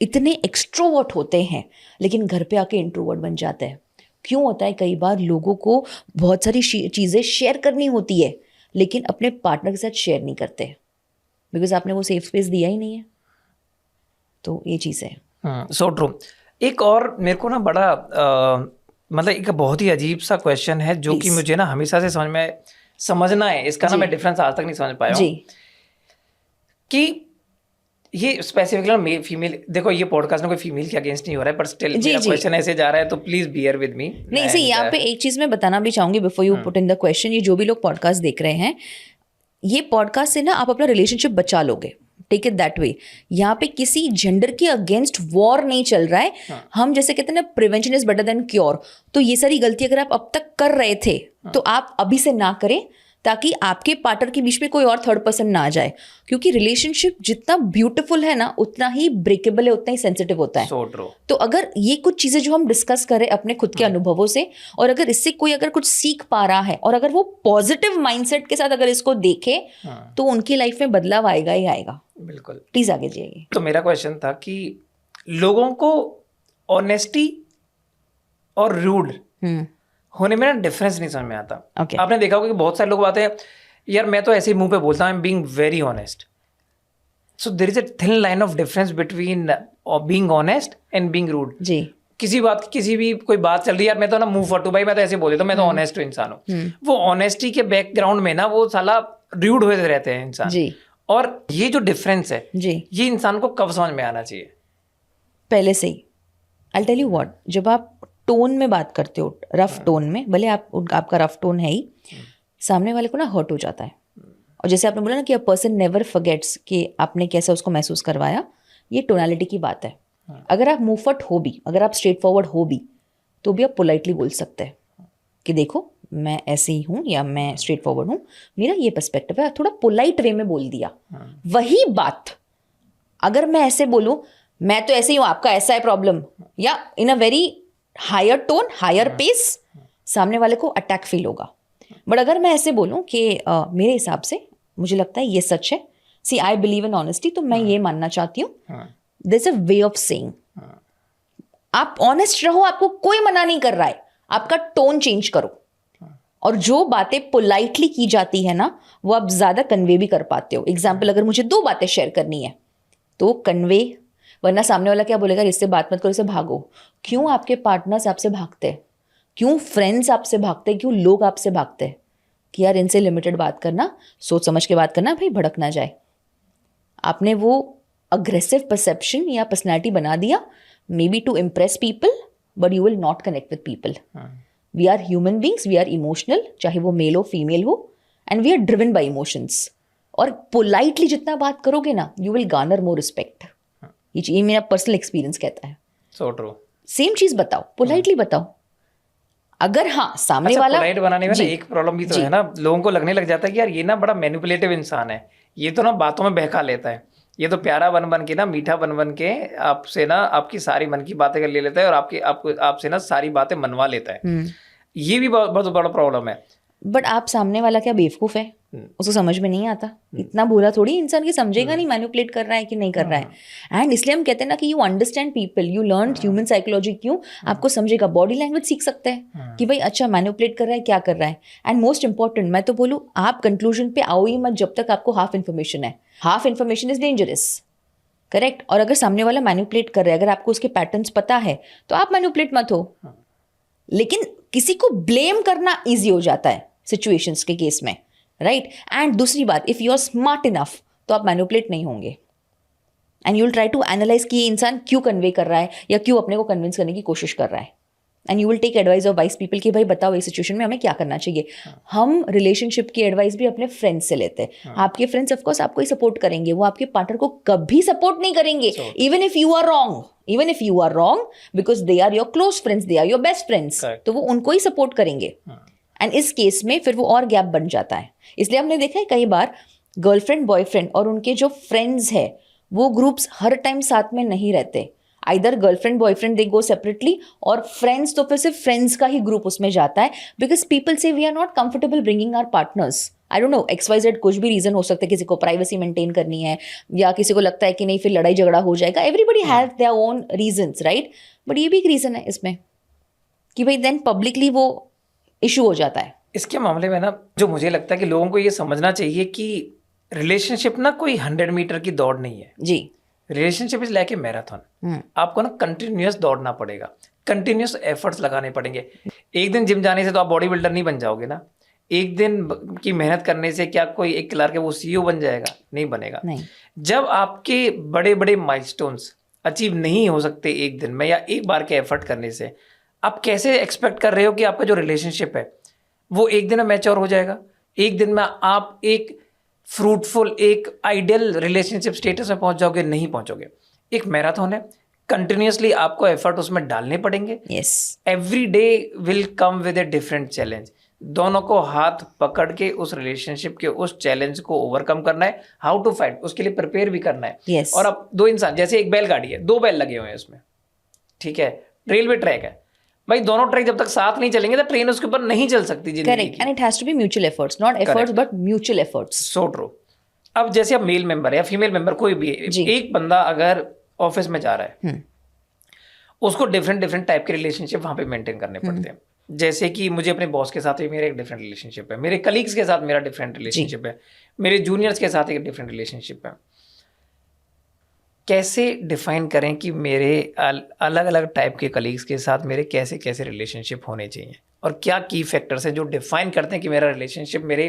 इतने एक्सट्रोवर्ट होते हैं लेकिन घर पे आके इंट्रोवर्ट बन जाते हैं। क्यों होता है? कई बार लोगों को बहुत सारी चीज़ें शेयर करनी होती है लेकिन अपने पार्टनर के साथ शेयर नहीं करते, बिकॉज आपने वो सेफ स्पेस दिया ही नहीं है। तो ये चीज़ है। So true. एक और मेरे को ना बड़ा मतलब एक बहुत ही अजीब सा क्वेश्चन है जो कि मुझे ना हमेशा से समझना है, इसका ना मैं डिफरेंस आज तक नहीं समझ पाया हूँ कि ये स्पेसिफिकली फीमेल, देखो ये पॉडकास्ट में कोई फीमेल के अगेंस्ट नहीं हो रहा है, पर स्टिल मेरा क्वेश्चन ऐसे जा रहा है तो प्लीज बियर विद मी। नहीं सी, यहाँ पे एक चीज मैं बताना भी चाहूंगी before you put in the question. ये जो भी लोग पॉडकास्ट देख रहे हैं, ये पॉडकास्ट से ना आप अपना रिलेशनशिप बचा लोगे, टेक इट दैट वे। यहाँ पे किसी जेंडर के अगेंस्ट वॉर नहीं चल रहा है। हम जैसे कहते हैं ना, prevention is better than cure. तो ये सारी गलती अगर आप अब तक कर रहे थे तो आप अभी से ना करें, ताकि आपके पार्टनर के बीच में कोई और थर्ड पर्सन ना आ जाए। क्योंकि रिलेशनशिप जितना ब्यूटीफुल है ना, उतना ही ब्रेकेबल है, उतना ही सेंसिटिव होता है। So true. तो अगर ये कुछ चीजें जो हम डिस्कस करें अपने खुद के अनुभवों से, और अगर इससे कोई अगर कुछ सीख पा रहा है और अगर वो पॉजिटिव माइंडसेट के साथ अगर इसको देखे तो उनकी लाइफ में बदलाव आएगा ही आएगा। बिल्कुल। प्लीज आगे जाइए। तो मेरा क्वेश्चन था कि लोगों को ऑनेस्टी और रूड होने में ना डिफरेंस नहीं समझ में आता। Okay. आपने देखा होगा कि बहुत सारे लोग आते हैं, यार मैं तो ऐसे ही मुंह पे बोलता हूँ, I am being very honest. So there is a thin line of difference between being honest and being rude. जी। किसी बात की, किसी भी कोई बात चल रही है, यार मैं तो ना मुंह फटू भाई, मैं तो ऐसे बोल देता हूँ, मैं तो ऑनेस्ट इंसान हूँ। वो ऑनेस्टी के बैकग्राउंड में ना वो साला रूड हुए रहते हैं इंसान। जी। और ये जो डिफरेंस है जी, ये इंसान को कब समझ में आना चाहिए? पहले से ही। आई टेल यू व्हाट, जब आप टोन में बात करते हो, रफ टोन में, भले आपका रफ टोन है ही, सामने वाले को ना हर्ट हो जाता है। और जैसे आपने बोला ना कि अ पर्सन नेवर फॉरगेट्स कि आपने कैसे उसको महसूस करवाया, ये टोनालिटी की बात है। अगर आप मुंहफट हो भी, अगर आप स्ट्रेट फॉरवर्ड हो भी, तो भी आप पोलाइटली बोल सकते हैं कि देखो मैं ऐसे ही हूँ या मैं स्ट्रेट फॉरवर्ड हूँ, मेरा ये पर्सपेक्टिव है। थोड़ा पोलाइट वे में बोल दिया। वही बात अगर मैं ऐसे बोलूँ, मैं तो ऐसे ही हूँ, आपका ऐसा है प्रॉब्लम, या in a very higher tone, higher pace, सामने वाले को अटैक फील होगा। बट अगर मैं ऐसे बोलूं कि मेरे हिसाब से मुझे लगता है ये सच है, सी आई बिलीव इन ऑनेस्टी, तो मैं ये मानना चाहती हूँ, there is a way of saying. आप ऑनेस्ट रहो, आपको कोई मना नहीं कर रहा है, आपका टोन चेंज करो। और जो बातें पोलाइटली की जाती है ना, वो आप ज्यादा कन्वे भी कर पाते हो। एग्जाम्पल, अगर मुझे 2 बातें शेयर करनी है तो कन्वे, वरना सामने वाला क्या बोलेगा, इससे बात मत करो, इससे भागो। क्यों आपके पार्टनर्स आपसे भागते हैं? क्यों फ्रेंड्स आपसे भागते हैं? क्यों लोग आपसे भागते हैं? कि यार इनसे लिमिटेड बात करना, सोच समझ के बात करना, भाई भड़क ना जाए। आपने वो अग्रेसिव परसेप्शन या पर्सनैलिटी बना दिया, maybe to impress people, but you will not connect with people. We are human beings, we are emotional, चाहे वो मेल हो फीमेल हो, and we are driven by emotions. और पोलाइटली जितना बात करोगे ना, you will garner more respect. ये मेरा पर्सनल एक्सपीरियंस कहता है। So true. सेम चीज बताओ, पोलाइटली बताओ। अगर हाँ सामने वाला पोलाइट बनाने में ना एक प्रॉब्लम भी तो है ना, लोगों को लगने लग जाता है कि यार ये ना बड़ा मैनिपुलेटिव इंसान है, ये तो ना बातों में बहका लेता है, ये तो प्यारा बन बन के ना, मीठा बन बन के आपसे ना आपकी सारी मन की बातें कर ले लेता है और आपसे ना सारी बातें मनवा लेता है। ये भी बहुत बड़ा प्रॉब्लम है। बट आप सामने वाला क्या बेवकूफ़ है, उसको समझ में नहीं आता, इतना बुरा थोड़ी इंसान की समझेगा नहीं मैनिपुलेट कर रहा है कि नहीं कर रहा है। एंड इसलिए हम कहते हैं ना कि you understand people, you learn human psychology, क्यों आपको समझेगा, बॉडी लैंग्वेज सीख सकते हैं कि भाई अच्छा मैनिपुलेट कर रहा है, क्या कर रहा है। एंड मोस्ट इंपॉर्टेंट मैं तो बोलूँ, आप कंक्लूजन पे आओ ही मत जब तक आपको हाफ इन्फॉर्मेशन है। Half information is dangerous, correct. और अगर सामने वाला मैनिपुलेट कर रहा है, अगर आपको उसके पैटर्न्स पता है तो आप मैनिपुलेट मत हो। लेकिन किसी को ब्लेम करना ईजी हो जाता है सिचुएशंस के केस में, राइट। एंड दूसरी बात, if you are smart enough तो आप मैनिपुलेट नहीं होंगे and you will try to analyse कि ये इंसान क्यों कन्वे कर रहा है या क्यों अपने को कन्विंस करने की कोशिश कर रहा है। And you will take advice of wise people कि भाई बताओ इस सिचुएशन में हमें क्या करना चाहिए। हम रिलेशनशिप की एडवाइस भी अपने फ्रेंड्स से लेते हैं। आपके फ्रेंड्स ऑफकोर्स आपको ही सपोर्ट करेंगे, वो आपके पार्टनर को कभी सपोर्ट नहीं करेंगे, even if you are wrong, even if you are wrong, because they are your close friends, they are your best friends, तो वो उनको ही सपोर्ट करेंगे। एंड इस केस में फिर वो और गैप बन जाता है। इसलिए हमने देखा है कई बार गर्लफ्रेंड बॉयफ्रेंड और उनके जो फ्रेंड्स है वो ग्रुप्स हर टाइम साथ में नहीं रहते। आइदर गर्लफ्रेंड बॉयफ्रेंड दे गो सेपरेटली, और फ्रेंड्स तो फिर सिर्फ फ्रेंड्स का ही ग्रुप उसमें जाता है, because people say we are not comfortable bringing our partners. I don't know, XYZ कुछ भी रीजन हो सकता है, किसी को प्राइवेसी मेंटेन करनी है या किसी को लगता है कि नहीं फिर लड़ाई झगड़ा हो जाएगा। Everybody has their own reasons, right. But ये भी एक रीजन है इसमें कि भाई देन पब्लिकली वो इशू हो जाता है। इसके मामले में ना जो मुझे लगता है कि लोगों को ये समझना चाहिए कि रिलेशनशिप ना कोई 100 मीटर की दौड़ नहीं है जी। Relationship is like a marathon. आपको ना कंटिन्यूअस दौड़ना पड़ेगा, कंटिन्यूअस एफर्ट्स लगाने पड़ेंगे। एक दिन जिम जाने से तो आप बॉडी बिल्डर नहीं बन जाओगे ना। एक दिन की मेहनत करने से क्या कोई एक क्लार्क है वो CEO बन जाएगा? नहीं बनेगा। नहीं। जब आपके बड़े बड़े माइलस्टोन्स अचीव नहीं हो सकते एक दिन में या एक बार के एफर्ट करने से, आप कैसे एक्सपेक्ट कर रहे हो कि आपका जो रिलेशनशिप है वो एक दिन में मैच्योर हो जाएगा? एक दिन में आप एक फ्रूटफुल, एक आइडियल रिलेशनशिप स्टेटस में पहुंच जाओगे? नहीं पहुंचोगे। एक मैराथन है, कंटिन्यूअसली आपको एफर्ट उसमें डालने पड़ेंगे। Yes. Every day will come with a different challenge. दोनों को हाथ पकड़ के उस रिलेशनशिप के उस चैलेंज को ओवरकम करना है। हाउ टू फाइट, उसके लिए प्रिपेयर भी करना है। Yes. और अब दो इंसान, जैसे एक बैलगाड़ी है, 2 बैल लगे हुए हैं उसमें, ठीक है, रेलवे ट्रैक है भाई, दोनों ट्रैक जब तक साथ नहीं चलेंगे तो ट्रेन उसके ऊपर नहीं चल सकती जिंदगी की। Correct. And it has to be mutual efforts, not efforts but mutual efforts. So true. अब जैसे अब मेल मेंबर है या फीमेल मेंबर कोई भी है, एक बंदा अगर ऑफिस में जा रहा है, उसको डिफरेंट डिफरेंट टाइप के रिलेशनशिप वहां पे मेंटेन करने पड़ते हैं। जैसे कि मुझे अपने बॉस के साथ भी मेरा एक डिफरेंट रिलेशनशिप है, मेरे कलीग्स के साथ मेरा डिफरेंट रिलेशनशिप है, मेरे जूनियर्स के साथ एक डिफरेंट रिलेशनशिप है। कैसे डिफाइन करें कि मेरे अलग अलग टाइप के कलीग्स के साथ मेरे कैसे कैसे रिलेशनशिप होने चाहिए, और क्या की फैक्टर्स हैं जो डिफाइन करते हैं कि मेरा रिलेशनशिप मेरे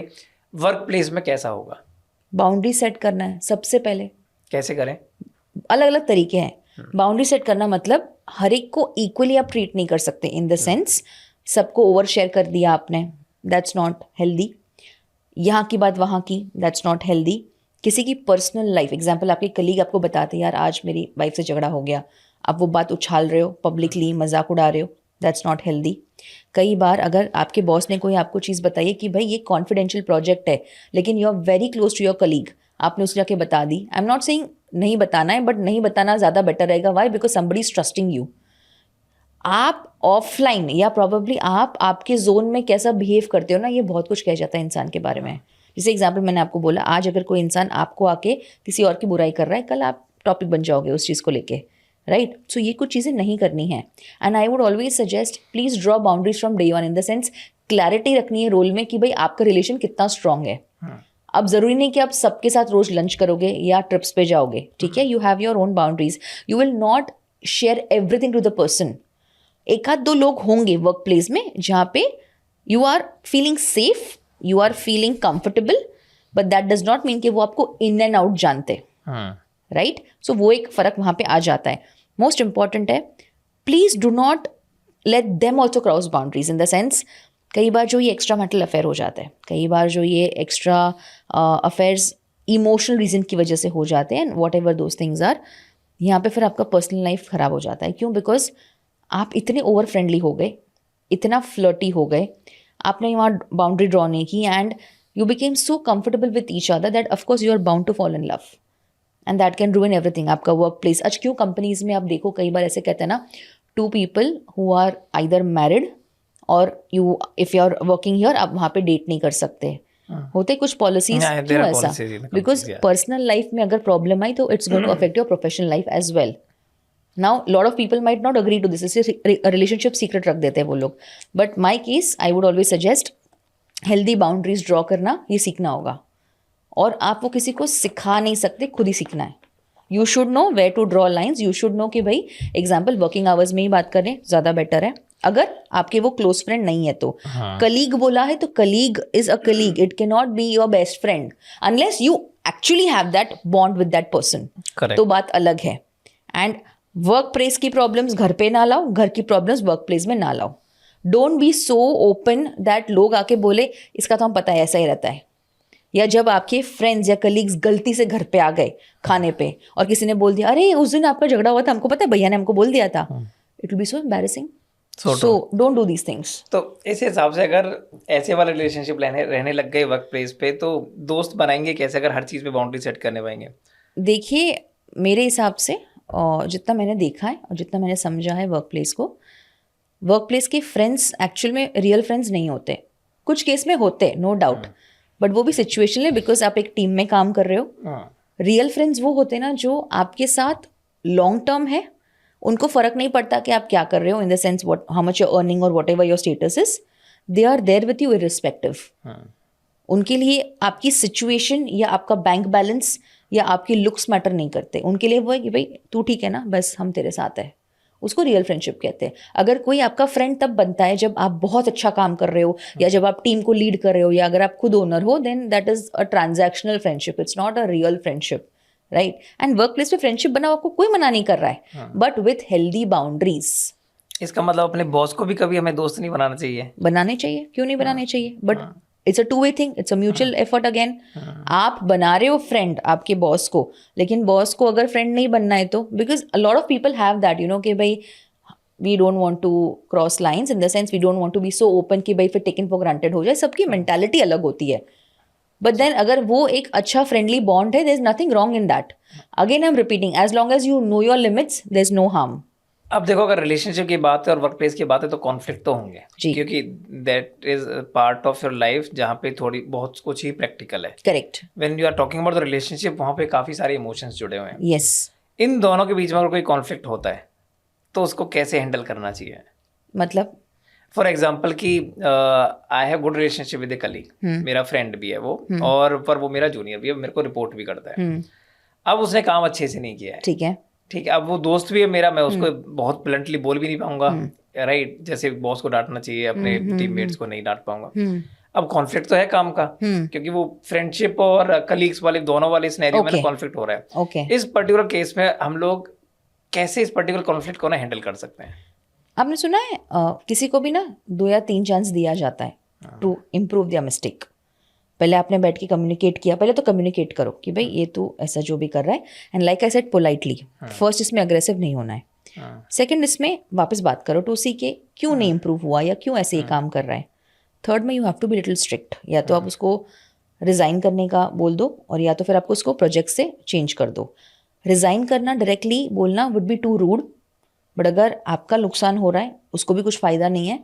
वर्क प्लेस में कैसा होगा? बाउंड्री सेट करना है सबसे पहले। कैसे करें? अलग अलग तरीके हैं। बाउंड्री सेट करना मतलब हर एक को इक्वली आप ट्रीट नहीं कर सकते, इन द सेंस सबको ओवर शेयर कर दिया आपने, दैट्स नॉट हेल्दी। यहाँ की बात वहाँ की, दैट्स नॉट हेल्दी। किसी की पर्सनल लाइफ, एग्जाम्पल आपके कलीग आपको बताते हैं यार आज मेरी वाइफ से झगड़ा हो गया, आप वो बात उछाल रहे हो पब्लिकली, मजाक उड़ा रहे हो, दैट्स नॉट हेल्दी। कई बार अगर आपके बॉस ने कोई आपको चीज़ बताई है कि भाई ये कॉन्फिडेंशियल प्रोजेक्ट है, लेकिन you are very close to your colleague, आपने उसको जाके बता दी। आई एम नॉट सेइंग नहीं बताना है, बट नहीं बताना ज़्यादा बेटर रहेगा। Why? Because somebody is trusting you. आप ऑफलाइन या प्रॉबेबली आप आपके जोन में कैसा बिहेव करते हो ना, ये बहुत कुछ कह जाता है इंसान के बारे में। जैसे एग्जाम्पल मैंने आपको बोला, आज अगर कोई इंसान आपको आके किसी और की बुराई कर रहा है, कल आप टॉपिक बन जाओगे उस चीज़ को लेके, राइट। सो ये कुछ चीज़ें नहीं करनी है। And I would always suggest please draw boundaries from day one, in the sense clarity रखनी है रोल में कि भाई आपका रिलेशन कितना स्ट्रांग है। अब जरूरी नहीं कि आप सबके साथ रोज लंच करोगे या ट्रिप्स पे जाओगे, ठीक है। You have your own boundaries. You will not share everything to the person. एक आध दो लोग होंगे वर्क प्लेस में जहाँ पे you are feeling safe, you are feeling comfortable, but that does not mean कि वो आपको इन एंड आउट जानते, राइट। सो वो एक फर्क वहाँ पे आ जाता है। मोस्ट इंपॉर्टेंट है, please do not let them also cross boundaries, in the sense कई बार जो ये एक्स्ट्रा मैरिटल अफेयर हो जाता है, कई बार जो ये एक्स्ट्रा अफेयर्स इमोशनल रीजन की वजह से हो जाते हैं, whatever those things are, यहाँ पे फिर आपका पर्सनल लाइफ खराब हो जाता है। क्यों? बिकॉज आप इतने ओवर फ्रेंडली हो गए, इतना फ्लर्टी हो गए, आपने वहाँ बाउंड्री ड्रॉ नहीं की, and you became so comfortable with each other that of course you are bound to fall in love, and that can ruin everything. आपका वर्क प्लेस, आज क्यों कंपनीज में आप देखो कई बार ऐसे कहते हैं ना, 2 people who are either married और you if you are working here आप वहाँ पे डेट नहीं कर सकते। होते कुछ पॉलिसीज Yeah, there क्यों are ऐसा? policies in the because companies, yeah. Personal life में अगर प्रॉब्लम आई तो it's going to affect your professional life as well. Now lot of people might not agree to this, इससे relationship secret रख देते हैं वो लोग। But my case I would always suggest healthy boundaries draw करना ये सीखना होगा, और आप वो किसी को सिखा नहीं सकते, खुद ही सीखना है। You should know where to draw lines, you should know कि भाई एग्जाम्पल वर्किंग आवर्स में ही बात करें ज़्यादा बेटर है। अगर आपके वो क्लोज फ्रेंड नहीं है तो कलीग बोला है तो colleague is a colleague, it can not be your best friend unless you actually have that bond with that person, तो बात अलग है। एंड वर्क प्लेस की प्रॉब्लम्स घर पे ना लाओ, घर की प्रॉब्लम्स वर्क प्लेस में ना लाओ। Don't be so open that लोग आके बोले इसका तो हम पता है ऐसा ही रहता है। या जब आपके फ्रेंड्स या कलीग्स गलती से घर पे आ गए खाने पे और किसी ने बोल दिया अरे उस दिन आपका झगड़ा हुआ था, हमको पता है, भैया ने हमको बोल दिया था, it will be so embarrassing. So don't do these things. तो इस हिसाब से अगर ऐसे वाले रिलेशनशिप रहने लग गए वर्क प्लेस पे, तो दोस्त बनाएंगे कैसे अगर हर चीज़ पे बाउंड्री सेट करने पाएंगे? देखिए मेरे हिसाब से और जितना मैंने देखा है और जितना मैंने समझा है वर्क प्लेस को, वर्क प्लेस के फ्रेंड्स एक्चुअल में रियल फ्रेंड्स नहीं होते। कुछ केस में होते नो डाउट, बट वो भी सिचुएशनल है बिकॉज आप एक टीम में काम कर रहे हो। रियल फ्रेंड्स वो होते ना जो आपके साथ लॉन्ग टर्म है, उनको फर्क नहीं पड़ता कि आप क्या कर रहे हो, in the sense what how much you earning और whatever your status is, they are there with you irrespective. उनके लिए आपकी सिचुएशन या आपका बैंक बैलेंस या आपके लुक्स मैटर नहीं करते। उनके लिए वो है कि भाई तू ठीक है ना, बस हम तेरे साथ है। उसको रियल फ्रेंडशिप कहते हैं। अगर कोई आपका फ्रेंड तब बनता है जब आप बहुत अच्छा काम कर रहे हो या जब आप टीम को लीड कर रहे हो या अगर आप खुद ओनर हो, then that is a transactional friendship, it's not a real friendship, right? And workplace पे फ्रेंडशिप बनाओ, आपको कोई मना नहीं कर रहा है, बट विथ हेल्दी बाउंड्रीज। इसका मतलब अपने बॉस को भी कभी हमें दोस्त नहीं बनाना चाहिए? बनाने चाहिए, क्यों नहीं बनाने चाहिए, but it's a two way thing, it's a mutual effort again. आप बना रहे हो फ्रेंड आपके बॉस को, लेकिन बॉस को अगर फ्रेंड नहीं बनना है तो, because a lot of people have that you know कि भाई we don't want to cross lines, in the sense we don't want to be so open कि भाई फिर टेकन फॉर ग्रांटेड हो जाए। सबकी मेंटालिटी अलग होती है, बट देन अगर वो एक अच्छा फ्रेंडली बॉन्ड है, there is nothing wrong in that. Again I am repeating, as long as you know your limits there is no harm. अब देखो, अगर रिलेशनशिप की बात है और वर्क प्लेस की बात है तो कॉन्फ्लिक्ट तो होंगे, क्योंकि that is part of your life जहाँ पे थोड़ी बहुत कुछ ही प्रैक्टिकल है। Correct. When you are talking about the relationship, वहाँ पे काफ़ी सारे इमोशंस जुड़े हुए हैं। यस। इन दोनों के बीच में अगर कोई कॉन्फ्लिक्ट होता है तो उसको कैसे हैंडल करना चाहिए? मतलब फॉर एग्जाम्पल कि I have good relationship with a colleague, मेरा फ्रेंड भी है वो, और पर वो मेरा जूनियर भी है, मेरे को रिपोर्ट भी करता है। अब उसने काम अच्छे से नहीं किया है, ठीक है, अब वो दोस्त भी है मेरा, मैं उसको बहुत ब्लंटली बोल भी नहीं पाऊंगा, राइट? जैसे बॉस को डांटना चाहिए, अपने टीममेट्स को नहीं डांट पाऊंगा। अब कॉन्फ्लिक्ट तो है काम का, क्योंकि वो फ्रेंडशिप और कलीग्स वाले दोनों वाले सिनेरियो में कॉन्फ्लिक्ट हो रहा है। इस पर्टिकुलर केस में हम लोग कैसे इस पर्टिकुलर कॉन्फ्लिक्ट को ना हैंडल कर सकते हैं? आपने सुना है किसी को भी ना 2 या 3 चांस दिया जाता है टू इम्प्रूव दियर मिस्टेक। पहले आपने बैठ के कम्युनिकेट किया, पहले तो कम्युनिकेट करो कि भाई ये तू ऐसा जो भी कर रहा है, and like I said politely. First इसमें अग्रेसिव नहीं होना है। सेकंड इसमें वापस बात करो टू सी के क्यों नहीं इम्प्रूव हुआ या क्यों ऐसे ही काम कर रहा है। थर्ड में you have to be little strict, या तो आप उसको रिज़ाइन करने का बोल दो और या तो फिर आपको उसको प्रोजेक्ट से चेंज कर दो। रिज़ाइन करना डायरेक्टली बोलना would be too rude, but अगर आपका नुकसान हो रहा है, उसको भी कुछ फ़ायदा नहीं है,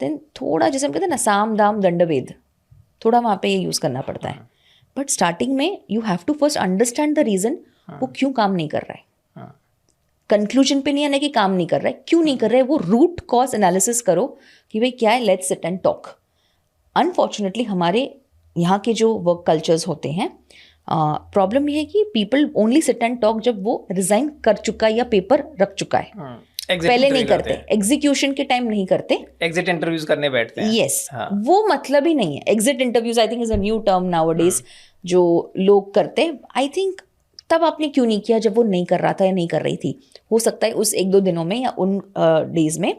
देन थोड़ा जैसे हम कहते हैं ना साम दाम दंडभेद, थोड़ा वहाँ पे ये यूज़ करना पड़ता है। बट स्टार्टिंग में you have to first understand the reason, वो क्यों काम नहीं कर रहा है। कंक्लूजन पे नहीं आने कि काम नहीं कर रहा है, क्यों नहीं कर रहा है, वो रूट कॉज एनालिसिस करो कि भाई क्या है, let's sit and talk. Unfortunately हमारे यहाँ के जो वर्क कल्चर्स होते हैं, प्रॉब्लम ये है कि people only sit and talk जब वो रिजाइन कर चुका है या पेपर रख चुका है, पहले नहीं करते, एग्जीक्यूशन के टाइम नहीं करते, एग्जिट इंटरव्यूज करने बैठते हैं। यस, वो मतलब ही नहीं है। Exit interviews I think is a new term nowadays जो लोग करते हैं। आई थिंक तब आपने क्यों नहीं किया जब वो नहीं कर रहा था या नहीं कर रही थी। हो सकता है उस 1-2 दिनों में या उन डेज में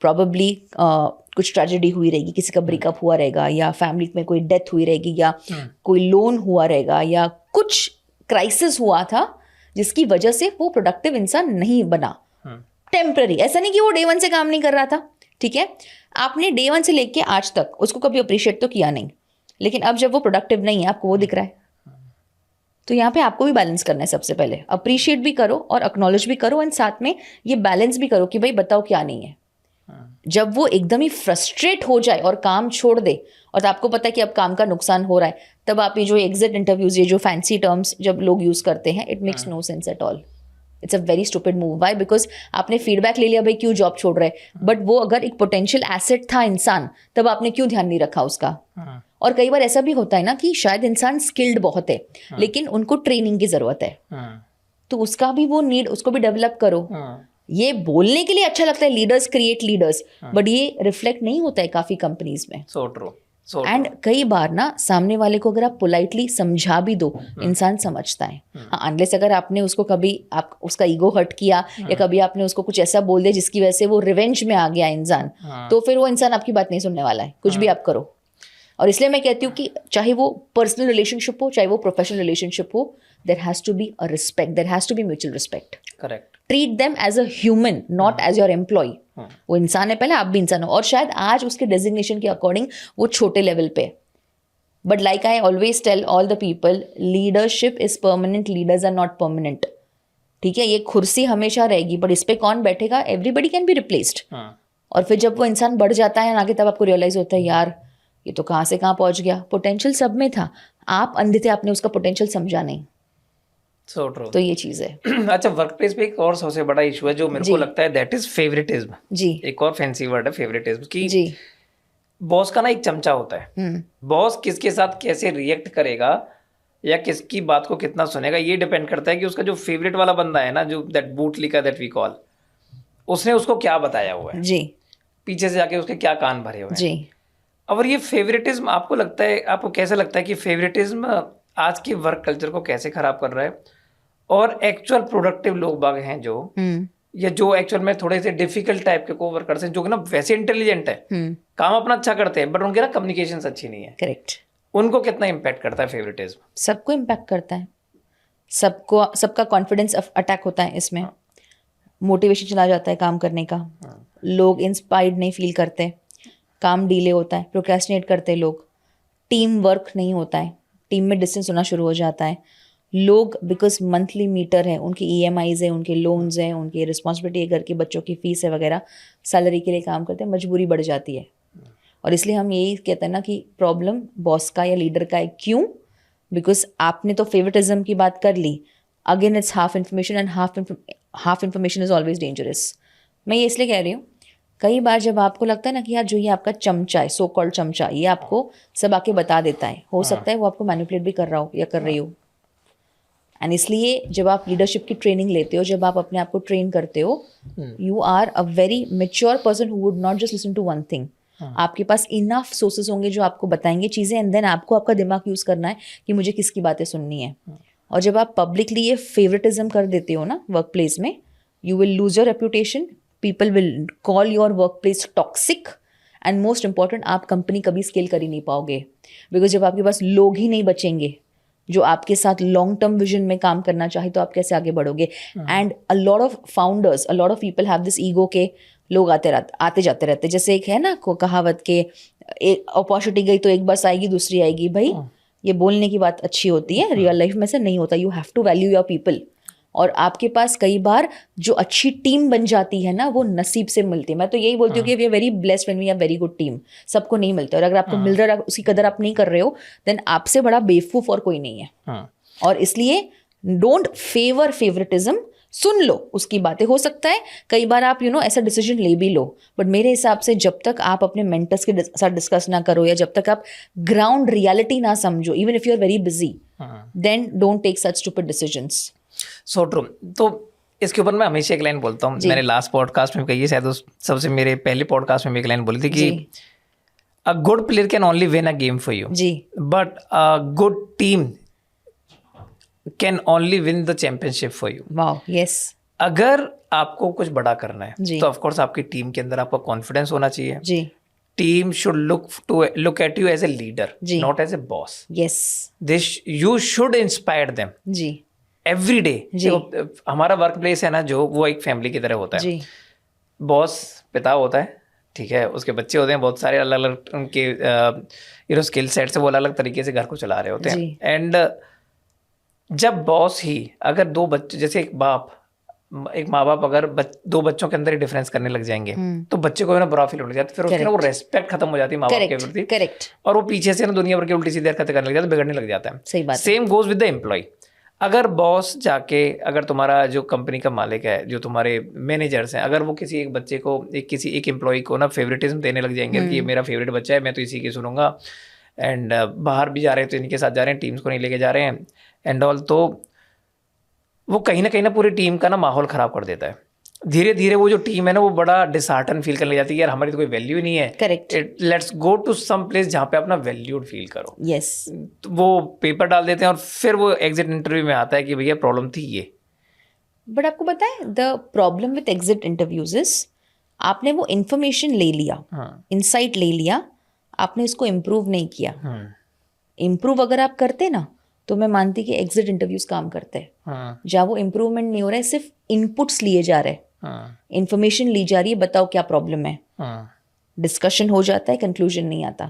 प्रॉबेबली कुछ ट्रेजेडी हुई रहेगी, किसी का ब्रेकअप हुआ रहेगा या फैमिली में कोई डेथ हुई रहेगी या कोई लोन हुआ रहेगा या कुछ क्राइसिस हुआ था जिसकी वजह से वो प्रोडक्टिव इंसान नहीं बना। टेम्पररी, ऐसा नहीं कि वो डे 1 से काम नहीं कर रहा था, ठीक है, आपने डे 1 से लेके आज तक उसको कभी अप्रिशिएट तो किया नहीं, लेकिन अब जब वो प्रोडक्टिव नहीं है, आपको वो दिख रहा है, तो यहाँ पे आपको भी बैलेंस करना है। सबसे पहले अप्रिशिएट भी करो और एक्नॉलेज भी करो, एंड साथ में ये बैलेंस भी करो कि भाई बताओ क्या नहीं है। जब वो एकदम ही फ्रस्ट्रेट हो जाए और काम छोड़ दे और आपको पता है कि अब काम का नुकसान हो रहा है, तब आप ये जो एग्जिट इंटरव्यूज, ये जो फैंसी टर्म्स जब लोग यूज करते हैं, it makes no sense at all. It's a very stupid move. Why? Because आपने फीडबैक ले लिया, भाई क्यों जॉब छोड़ रहे, बट वो अगर एक पोटेंशियल एसेट था इंसान, तब आपने क्यों ध्यान नहीं रखा उसका. और कई बार ऐसा भी होता है ना कि शायद इंसान स्किल्ड बहुत है, लेकिन उनको ट्रेनिंग की जरूरत है, तो उसका भी वो नीड, उसको भी डेवलप करो. ये बोलने के लिए अच्छा लगता है लीडर्स क्रिएट लीडर्स, बट ये रिफ्लेक्ट नहीं होता है काफी कंपनीज में. So true. एंड कई बार ना सामने वाले को अगर आप पोलाइटली समझा भी दो, इंसान समझता है. हाँ, अनलेस अगर आपने उसको कभी आप उसका ईगो हर्ट किया या कभी आपने उसको कुछ ऐसा बोल दिया जिसकी वजह से वो रिवेंज में आ गया इंसान, तो फिर वो इंसान आपकी बात नहीं सुनने वाला है, कुछ भी आप करो. और इसलिए मैं कहती हूँ कि चाहे वो पर्सनल रिलेशनशिप हो, चाहे वो प्रोफेशनल रिलेशनशिप हो, there has to be a respect, there has to be mutual respect. Correct. Treat them as a human, not as your employ. वो इंसान है पहले, आप भी इंसान हो. और शायद आज उसके डेजिग्नेशन के अकॉर्डिंग वो छोटे लेवल पे, but like I always tell all the people, leadership is permanent, leaders are not permanent. ठीक है, ये कुर्सी हमेशा रहेगी, बट इस पे कौन बैठेगा, एवरीबडी कैन बी रिप्लेस्ड. और फिर जब वो इंसान बढ़ जाता है आगे, तब आपको रियलाइज होता है यार ये तो कहाँ से कहाँ पहुंच गया. पोटेंशियल सब में था, आप अंधे थे, आपने उसका पोटेंशियल समझा नहीं. सो ट्रू. तो ये चीज है. अच्छा, वर्क प्लेस पे एक और सबसे बड़ा इशू है जो मेरे को लगता है, दैट इज फेवरेटिज्म. जी. एक और फैंसी वर्ड है फेवरेटिज्म की. जी. बॉस का ना एक चमचा होता है. बॉस किसके साथ कैसे रिएक्ट करेगा या किसकी बात को कितना सुनेगा, ये डिपेंड करता है कि उसका जो फेवरेट वाला बंदा है ना, जो दैट बूटलिका दैट वी कॉल, उसने उसको क्या बताया हुआ है. जी. पीछे से जाके उसके क्या कान भरे हुए हैं. जी. और ये फेवरेटिज्म आपको लगता है, आपको कैसा लगता है कि फेवरेटिज्म आज के वर्क कल्चर को कैसे खराब कर रहा है, और एक्चुअल प्रोडक्टिव लोग बाग हैं जो, या जो एक्चुअल में थोड़े से डिफिकल्ट टाइप के को वर्कर्स हैं, जो कि ना वैसे इंटेलिजेंट है, काम अपना अच्छा करते हैं, बट उनकी ना कम्युनिकेशन अच्छी नहीं है. करेक्ट. उनको कितना इम्पैक्ट करता है फेवरेटिज्म? सबको इम्पैक्ट करता है. सबको, सबका कॉन्फिडेंस अटैक होता है इसमें. मोटिवेशन चला जाता है काम करने का. लोग इंस्पायर्ड नहीं फील करते, काम डीले होता है, प्रोक्रेस्टिनेट करते हैं लोग, टीम वर्क नहीं होता है, टीम में डिस्टेंस होना शुरू हो जाता है. लोग बिकॉज मंथली मीटर है, उनकी EMIs है, उनके लोन्स हैं, उनकी रिस्पॉन्सिबिलिटी है, घर के बच्चों की फीस है वगैरह, सैलरी के लिए काम करते हैं, मजबूरी बढ़ जाती है. और इसलिए हम यही कहते हैं ना कि प्रॉब्लम बॉस का या लीडर का है. क्यों? बिकॉज आपने तो फेवरेटिज्म की बात कर ली. Again it's half information, and half information is always dangerous. मैं ये इसलिए कह रही हूँ, कई बार जब आपको लगता है ना कि यार जो ये आपका चमचा है, सो कॉल्ड चमचा, ये आपको सब आके बता देता है, हो सकता है वो आपको मैनिपुलेट भी कर रहा हो या कर रही हो. एंड इसलिए जब आप लीडरशिप की ट्रेनिंग लेते हो, जब आप अपने आप को ट्रेन करते हो, you are a very mature person who would not just listen to one thing. आपके पास इनफ सोर्सेज होंगे जो आपको बताएंगे चीज़ें, एंड देन आपको आपका दिमाग यूज़ करना है कि मुझे किसकी बातें सुननी है. और जब आप पब्लिकली ये फेवरेटिज्म कर देते हो ना वर्क प्लेस में, you will lose your reputation, people will call your work place toxic, and most important, आप कंपनी कभी स्केल कर ही नहीं पाओगे. बिकॉज जब आपके पास लोग ही नहीं बचेंगे जो आपके साथ लॉन्ग टर्म विजन में काम करना चाहे, तो आप कैसे आगे बढ़ोगे. And a lot of founders, a lot of people have this ego के लोग आते जाते रहते. जैसे एक है ना को कहावत के, एक अपॉर्चुनिटी गई तो एक बस आएगी, दूसरी आएगी. भाई ये बोलने की बात अच्छी होती है, रियल लाइफ में से नहीं होता. You have to value your people. और आपके पास कई बार जो अच्छी टीम बन जाती है ना, वो नसीब से मिलती है. मैं तो यही बोलती हूँ कि we are very blessed when we have very good team. सबको नहीं मिलता, और अगर आपको मिल रहा है उसकी कदर आप नहीं कर रहे हो, देन आपसे बड़ा बेवकूफ और कोई नहीं है. और इसलिए डोंट फेवर फेवरेटिज्म. सुन लो उसकी बातें, हो सकता है कई बार आप ऐसा डिसीजन ले भी लो, बट मेरे हिसाब से जब तक आप अपने मेंटर्स के साथ डिस्कस ना करो, या जब तक आप ग्राउंड रियलिटी ना समझो, even if you are very busy, then don't take such stupid decisions. So true. तो इसके ऊपर मैं हमेशा एक लाइन बोलता हूँ, मैंने लास्ट पॉडकास्ट में कही है, शायद सबसे मेरे पहले पॉडकास्ट में एक लाइन बोली थी कि a good player can only win a game for you, but a good team can only win the championship for you. Wow, yes. अगर आपको कुछ बड़ा करना है तो ऑफ कोर्स आपकी टीम के अंदर आपका कॉन्फिडेंस होना चाहिए. जी. Team should look at you as a leader, not as a boss. Yes. This you should inspire them. जी. Every day. हमारा वर्क प्लेस है ना, जो वो एक फैमिली की तरह होता है. बॉस पिता होता है, ठीक है, उसके बच्चे होते हैं बहुत सारे, अलग अलग उनके स्किल सेट से वो अलग अलग तरीके से घर को चला रहे होते हैं. एंड जब बॉस ही अगर दो बच्चे, जैसे एक बाप एक माँ बाप अगर दो बच्चों के अंदर ही डिफरेंस करने लग जाएंगे तो बच्चे को भी ना बुरा फील होने लग जाता है, फिर उसकी ना वो रेस्पेक्ट खत्म हो जाती है माँ बाप के प्रति। करेक्ट। और वो पीछे से ना दुनिया भर की उल्टी सीधी हरकतें करने लग जाता है, बिगड़ने लग जाता है। सही बात। Same goes with the employ. अगर बॉस जाके, अगर तुम्हारा जो कंपनी का मालिक है, जो तुम्हारे मैनेजर्स हैं, अगर वो किसी एक बच्चे को, किसी एक एम्प्लॉय को ना फेवरेटिज्म देने लग जाएंगे कि ये मेरा फेवरेट बच्चा है, मैं तो इसी की सुनूंगा, एंड बाहर भी जा रहे हैं तो इनके साथ जा रहे हैं, टीम्स को नहीं लेके जा रहे हैं एंड ऑल, तो वो कहीं ना पूरी टीम का ना माहौल ख़राब कर देता है। धीरे धीरे वो जो टीम है ना वो बड़ा डिसहार्टन फील करने लग जाती है, यार हमारी तो कोई वैल्यू ही नहीं है। Correct. Let's go to some place जहाँ पे अपना वैल्यूड फील करो। यस। तो वो पेपर डाल देते हैं और फिर वो एग्जिट इंटरव्यू में आता है कि भैया प्रॉब्लम थी ये। बट आपको पता है the problem with exit interviews is, आपने वो इंफॉर्मेशन ले लिया, इंसाइट ले लिया, आपने इसको इम्प्रूव नहीं किया। इम्प्रूव अगर आप करते ना तो मैं मानती कि एग्जिट इंटरव्यूज काम करते हैं। जहाँ वो इम्प्रूवमेंट नहीं हो रहा है, सिर्फ इनपुट्स लिए जा रहे हैं, इंफॉर्मेशन ली जा रही है, बताओ क्या प्रॉब्लम है, डिस्कशन हो जाता है, कंक्लूजन नहीं आता।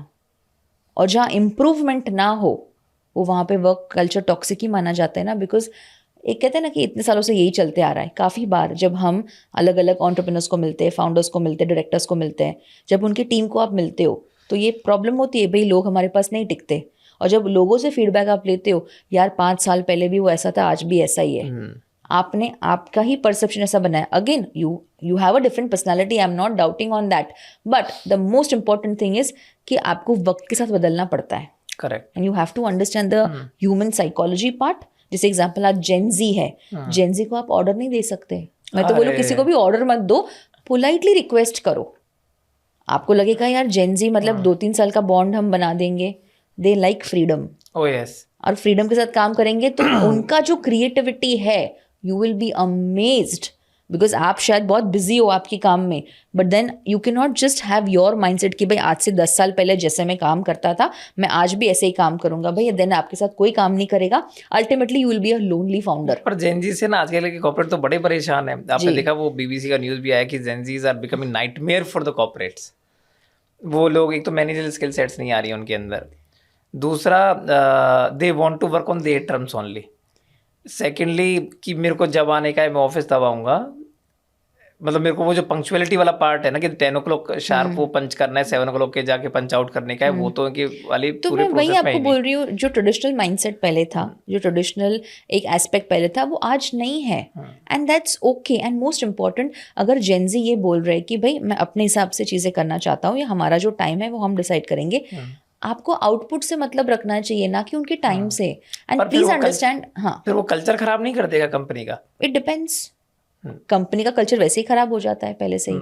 और जहाँ इम्प्रूवमेंट ना हो वो वहाँ पे वर्क कल्चर टॉक्सिक ही माना जाता है ना। बिकॉज एक कहते हैं ना कि इतने सालों से यही चलते आ रहा है। काफ़ी बार जब हम अलग अलग एंटरप्रेन्योर्स को मिलते हैं, फाउंडर्स को मिलते हैं, डायरेक्टर्स को मिलते हैं, जब उनकी टीम को आप मिलते हो तो ये प्रॉब्लम होती है, भाई लोग हमारे पास नहीं टिकते। और जब लोगों से फीडबैक आप लेते हो, यार 5 साल पहले भी वो ऐसा था, आज भी ऐसा ही है, आपने आपका ही परसेप्शन ऐसा बनाया। Again you have a different personality, I am not doubting on that, but the most important thing is कि आपको वक्त के साथ बदलना पड़ता है। Correct. And you have to understand the human psychology part. जैसे एग्जाम्पल आज जेनजी है, जेनजी को आप ऑर्डर नहीं दे सकते। मैं तो बोलूँ किसी को भी ऑर्डर मत दो, पोलाइटली रिक्वेस्ट करो। आपको लगेगा यार जेनजी मतलब 2-3 साल का बॉन्ड हम बना देंगे, they like freedom. Oh yes. और फ्रीडम के साथ काम करेंगे तो उनका जो क्रिएटिविटी है, you will be amazed. Because आप शायद बहुत बिजी हो आपके काम में, but then you can not just have your mindset कि भाई आज से 10 साल पहले जैसे मैं काम करता था मैं आज भी ऐसे ही काम करूंगा। भाई देन आपके साथ कोई काम नहीं करेगा, ultimately you will be a lonely founder. पर जेनजी से ना आजकल के कॉर्पोरेट तो बड़े परेशान है। आपने देखा वो बीबीसी का न्यूज़ भी आया कि Gen Zs are becoming nightmare for the corporates. वो लोग, एक तो मैनेजरल स्किल सेट्स नहीं आ रही है उनके अंदर, दूसरा they want to work on their terms only, secondly कि मेरे को जब आने का है मैं ऑफिस तब आऊँगा। मतलब मेरे को वो जो पंक्चुअलिटी वाला पार्ट है ना कि 10 o'clock शार्प वो पंच करना है, 7 o'clock के जाके पंच आउट करने का है, वो तो कि वाली तो पूरे मैं वही प्रोसेस में आपको ही बोल रही हूँ, जो ट्रेडिशनल माइंडसेट पहले था, जो ट्रेडिशनल एक एस्पेक्ट पहले था, वो आज नहीं है। And that's okay. And most important, अगर जेनजी ये बोल रहे हैं कि भाई मैं अपने हिसाब से चीज़ें करना चाहता हूँ, या हमारा जो टाइम है वो हम डिसाइड करेंगे, आपको आउटपुट से मतलब रखना चाहिए, ना कि उनके टाइम से। And please understand. हाँ, फिर वो कल्चर खराब नहीं कर देगा कंपनी का? It depends. कंपनी का कल्चर वैसे ही खराब हो जाता है पहले से ही,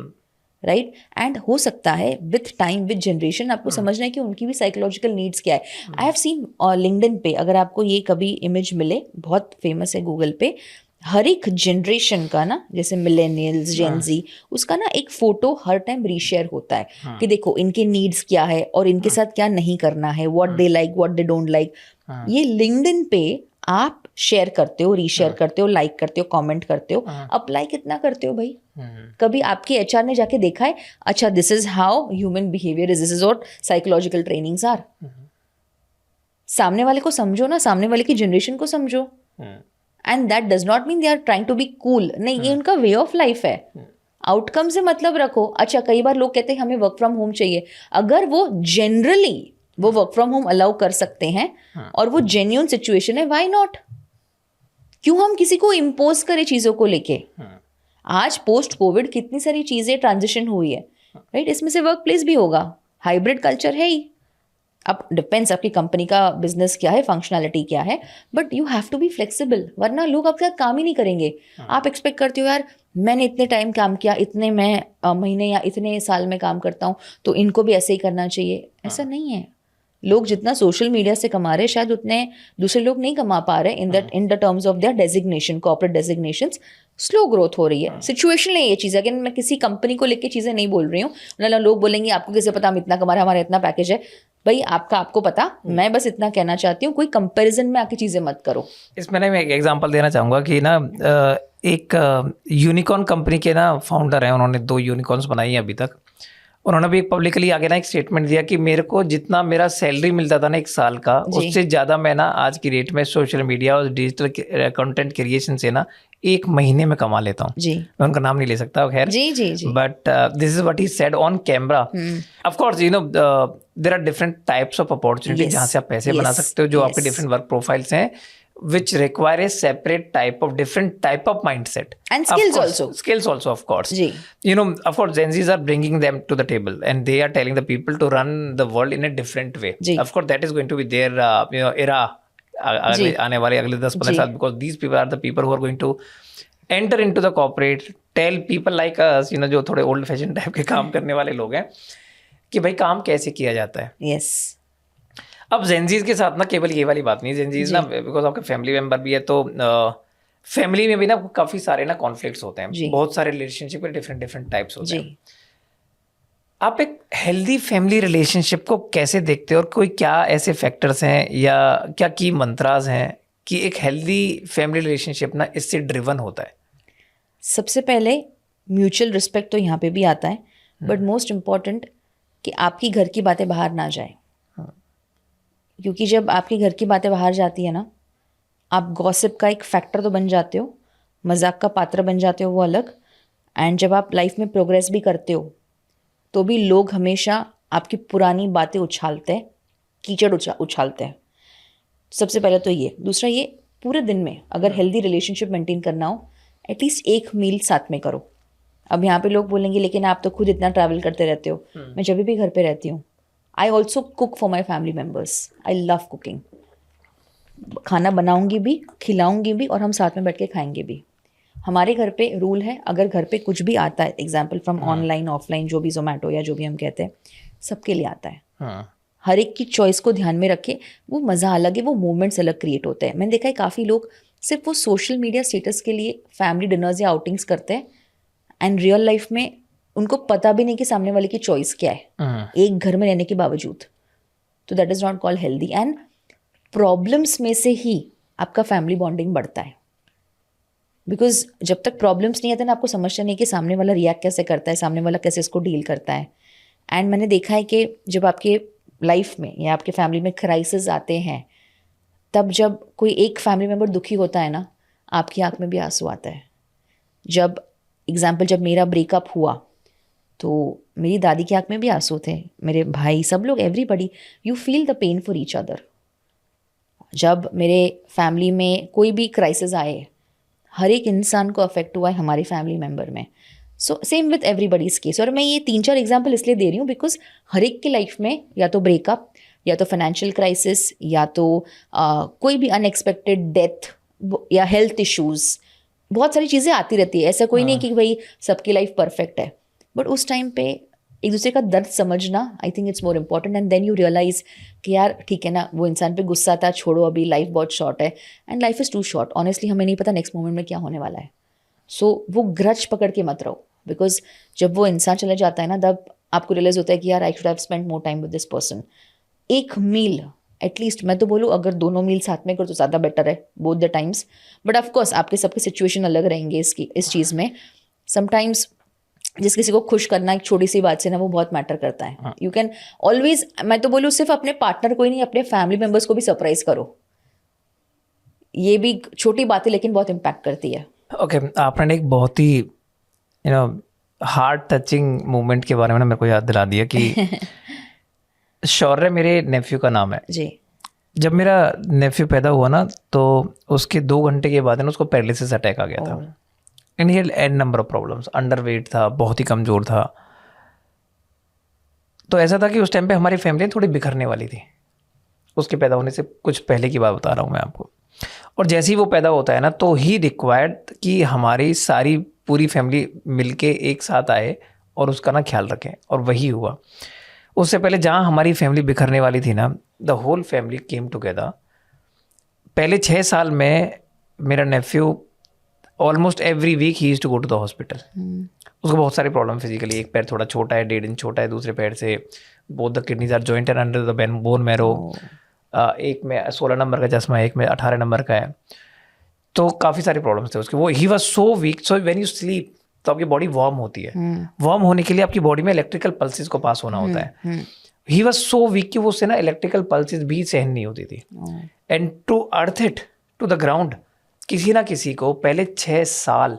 राइट। एंड हो सकता है विथ टाइम, विथ जनरेशन, आपको समझना है कि उनकी भी साइकोलॉजिकल नीड्स क्या है। आई हैव सीन लिंक्डइन पे, अगर आपको ये कभी इमेज मिले, बहुत फेमस है गूगल पे, हर एक जनरेशन का ना, जैसे मिलेनियल्स, जेनजी, उसका ना एक फोटो हर टाइम रीशेयर होता है कि देखो इनके नीड्स क्या है और इनके साथ क्या नहीं करना है, what they like, what they don't like. ये लिंक्डइन पे आप शेयर करते हो, रीशेयर करते हो, लाइक करते हो, कमेंट करते हो, अप्लाई कितना करते हो भाई? कभी आपके एचआर ने जाके देखा है, अच्छा this is how human behaviour is, this is what psychological trainings are? सामने वाले को समझो ना, सामने वाले की जनरेशन को समझो। And that does not mean they are trying to be cool, नहीं, ये उनका वे ऑफ लाइफ है। आउटकम से मतलब रखो। अच्छा, कई बार लोग कहते हैं हमें वर्क फ्रॉम होम चाहिए, अगर वो जनरली वो वर्क फ्रॉम होम अलाउ कर सकते हैं और वो जेन्युइन सिचुएशन है, व्हाई नॉट? क्यों हम किसी को इम्पोज करें चीज़ों को लेके? आज पोस्ट कोविड कितनी सारी चीज़ें ट्रांजिशन हुई है, राइट? इसमें से वर्क प्लेस भी होगा, हाइब्रिड कल्चर है ही। अब डिपेंड्स आपकी कंपनी का बिजनेस क्या है, फंक्शनैलिटी क्या है, but you have to be flexible, वरना लोग आपके साथ काम ही नहीं करेंगे। आप एक्सपेक्ट करते हो यार मैंने इतने टाइम काम किया, इतने मैं महीने या इतने साल में काम करता हूँ, तो इनको भी ऐसे ही करना चाहिए। ऐसा नहीं है। लोग जितना सोशल मीडिया से कमा रहे, शायद उतने दूसरे लोग नहीं कमा पा रहे in the terms of their designation, corporate designations. Slow growth हो रही है, सिचुएशन है ये चीज़। अगेन मैं किसी कंपनी को लेके चीज़ें नहीं बोल रही हूँ। लोग बोलेंगे आपको कैसे पता हम इतना कमा रहे हैं, हमारा इतना पैकेज है। भाई आपको पता, मैं बस इतना कहना चाहती हूँ, कोई कंपैरिजन में आके चीज़ें मत करो। इसमें ना मैं एक एग्जांपल देना चाहूँगा कि ना एक यूनिकॉर्न कंपनी के ना फाउंडर हैं, उन्होंने 2 यूनिकॉर्न्स बनाई हैं अभी तक, उन्होंने भी पब्लिकली आगे ना एक स्टेटमेंट दिया कि मेरे को जितना मेरा सैलरी मिलता था ना एक साल का, उससे ज़्यादा मैं ना आज की डेट में सोशल मीडिया और डिजिटल कंटेंट क्रिएशन से ना एक महीने में कमा लेता हूँ। जी, मैं उनका नाम नहीं ले सकता खैर, जी, जी, जी। But this is what he said on camera. Of course you know there are different types of opportunity Yes, जहाँ से आप पैसे बना yes, सकते हो, जो आपके yes. डिफरेंट वर्क प्रोफाइल्स हैं, which require a separate type of different type of mindset And Of skills course, also. skills also of course. जी। You know, of course Gen Zs are bringing them to the table and they are telling the people to run the world in a different way. जी। Of course that is going to be their you know era जी। आने वाले अगले 10-15 जी। साल, because these people are the people who are going to enter into the corporate, tell people like us, you know, जो थोड़े old fashion type के काम करने वाले लोग हैं कि भाई काम कैसे किया जाता है। यस। अब जेनजीज के साथ ना केवल ये वाली बात नहीं, जेनजीज ना बिकॉज आपके फैमिली मेंबर भी है, तो फैमिली में भी ना काफी सारे ना कॉन्फ्लिक्ट्स होते हैं, बहुत सारे रिलेशनशिप में डिफरेंट डिफरेंट टाइप्स होते हैं। आप एक हेल्दी फैमिली रिलेशनशिप को कैसे देखते हो, और कोई क्या ऐसे फैक्टर्स हैं या क्या की मंत्रास हैं कि एक हेल्दी फैमिली रिलेशनशिप ना इससे ड्रिवन होता है? सबसे पहले म्यूचुअल रिस्पेक्ट तो यहाँ पे भी आता है, बट मोस्ट इम्पॉर्टेंट कि आपकी घर की बातें बाहर ना जाए, क्योंकि जब आपकी घर की बातें बाहर जाती है ना, आप गॉसिप का एक फैक्टर तो बन जाते हो, मजाक का पात्र बन जाते हो, वो अलग। एंड जब आप लाइफ में प्रोग्रेस भी करते हो तो भी लोग हमेशा आपकी पुरानी बातें उछालते हैं, कीचड़ उछालते हैं। सबसे पहले तो ये। दूसरा ये, पूरे दिन में अगर हेल्दी रिलेशनशिप मेंटेन करना हो, एटलीस्ट एक मील साथ में करो। अब यहाँ पे लोग बोलेंगे लेकिन आप तो खुद इतना ट्रैवल करते रहते हो। मैं जब भी घर पे रहती हूँ, I also cook for my family members. I love cooking. खाना बनाऊंगी भी, खिलाऊंगी भी, और हम साथ में बैठ के खाएंगे भी। हमारे घर पे रूल है, अगर घर पे कुछ भी आता है, एग्जाम्पल फ्रॉम ऑनलाइन ऑफलाइन, जो भी जोमेटो या जो भी हम कहते हैं, सबके लिए आता है। हर एक की चॉइस को ध्यान में रखे, वो मज़ा अलग है, वो मोमेंट्स अलग क्रिएट होते हैं। मैंने देखा है काफ़ी लोग सिर्फ वो सोशल मीडिया स्टेटस के लिए फैमिली डिनर्स या आउटिंग्स करते हैं, एंड रियल लाइफ में उनको पता भी नहीं कि सामने वाले की चॉइस क्या है, एक घर में रहने के बावजूद। तो that is not called healthy. And problems में से ही आपका फैमिली बॉन्डिंग बढ़ता है, बिकॉज जब तक प्रॉब्लम्स नहीं आते ना, आपको समझते नहीं कि सामने वाला रिएक्ट कैसे करता है, सामने वाला कैसे इसको डील करता है। एंड मैंने देखा है कि जब आपके लाइफ में या आपके फैमिली में क्राइसिस आते हैं, तब जब कोई एक फैमिली मेम्बर दुखी होता है ना, आपकी आंख में भी आंसू आता है। जब एग्जाम्पल, जब मेरा ब्रेकअप हुआ तो मेरी दादी की आंख में भी आंसू थे, मेरे भाई, सब लोग, everybody, you feel the pain for each other. जब मेरे फैमिली में कोई भी क्राइसिस आए, हर एक इंसान को अफेक्ट हुआ है हमारी फैमिली मेम्बर में। So same with everybody's case. और मैं ये 3-4 एग्जाम्पल इसलिए दे रही हूँ बिकॉज हर एक की लाइफ में या तो ब्रेकअप, या तो फाइनेंशियल क्राइसिस, या तो कोई भी अनएक्सपेक्टेड डेथ या हेल्थ इश्यूज़, बहुत सारी चीज़ें आती रहती है। ऐसा कोई नहीं कि भाई सबकी लाइफ परफेक्ट है, बट उस टाइम पे एक दूसरे का दर्द समझना, I think it's more important. And then you realise कि यार ठीक है ना, वो इंसान पे गुस्सा था, छोड़ो, अभी लाइफ बहुत शॉर्ट है, and life is too short. Honestly हमें नहीं पता नेक्स्ट मोमेंट में क्या होने वाला है। सो वो ग्रज पकड़ के मत रहो, बिकॉज जब वो इंसान चले जाता है ना, तब आपको रियलाइज होता है कि यार I should have spend more time with this person. एक मील एटलीस्ट, मैं तो बोलूँ अगर 2 मील साथ में करो तो ज़्यादा बेटर है, both the times. But of course आपके सबके सिचुएशन अलग रहेंगे इस चीज़ में। समटाइम्स जिस किसी को खुश करना एक छोटी सी बात से ना, वो बहुत मैटर करता है। यू कैन ऑलवेज, मैं तो बोलूँ सिर्फ अपने पार्टनर को ही नहीं, अपने फैमिली मेम्बर्स को भी सरप्राइज करो। ये भी छोटी बात है लेकिन बहुत इम्पैक्ट करती है। ओके, आपने एक बहुत ही you know heart touching moment के बारे में ना मेरे को याद दिला दिया कि शौर्य मेरे नेफ्यू का नाम है जी। जब मेरा नेफ्यू पैदा हुआ ना, तो उसके 2 घंटे के बाद ना उसको पैरालिसिस अटैक आ गया था। And he had an number of problems, underweight था, बहुत ही कमज़ोर था। तो ऐसा था कि उस टाइम पे हमारी फैमिली थोड़ी बिखरने वाली थी। उसके पैदा होने से कुछ पहले की बात बता रहा हूँ मैं आपको। और जैसे ही वो पैदा होता है ना, तो ही रिक्वायर्ड कि हमारी सारी पूरी फैमिली मिलके एक साथ आए और उसका ना ख्याल रखें, और वही हुआ। उससे पहले जहाँ हमारी फैमिली बिखरने वाली थी ना, the whole family came together. पहले 6 साल में मेरा नेफ्यू ऑलमोस्ट एवरी वीक ही used to go to the hospital. उसको बहुत सारी प्रॉब्लम फिजिकली, एक पैर थोड़ा छोटा है, 1.5 इंच छोटा है, दूसरे पैर से both the kidneys are jointed under the bone marrow. एक में 16 नंबर का चश्मा है, एक में 18 नंबर का है। तो काफ़ी सारी प्रॉब्लम्स थे उसके। वो he was so weak, so when you sleep तो आपकी बॉडी वार्म होती है। वार्म होने के लिए आपकी बॉडी में इलेक्ट्रिकल पल्सेस को पास होना होता है। ही वॉज सो वीक कि वो उससे ना इलेक्ट्रिकल पल्सेस भी सहन नहीं होती थी। And to earth it to the ground, किसी ना किसी को पहले 6 साल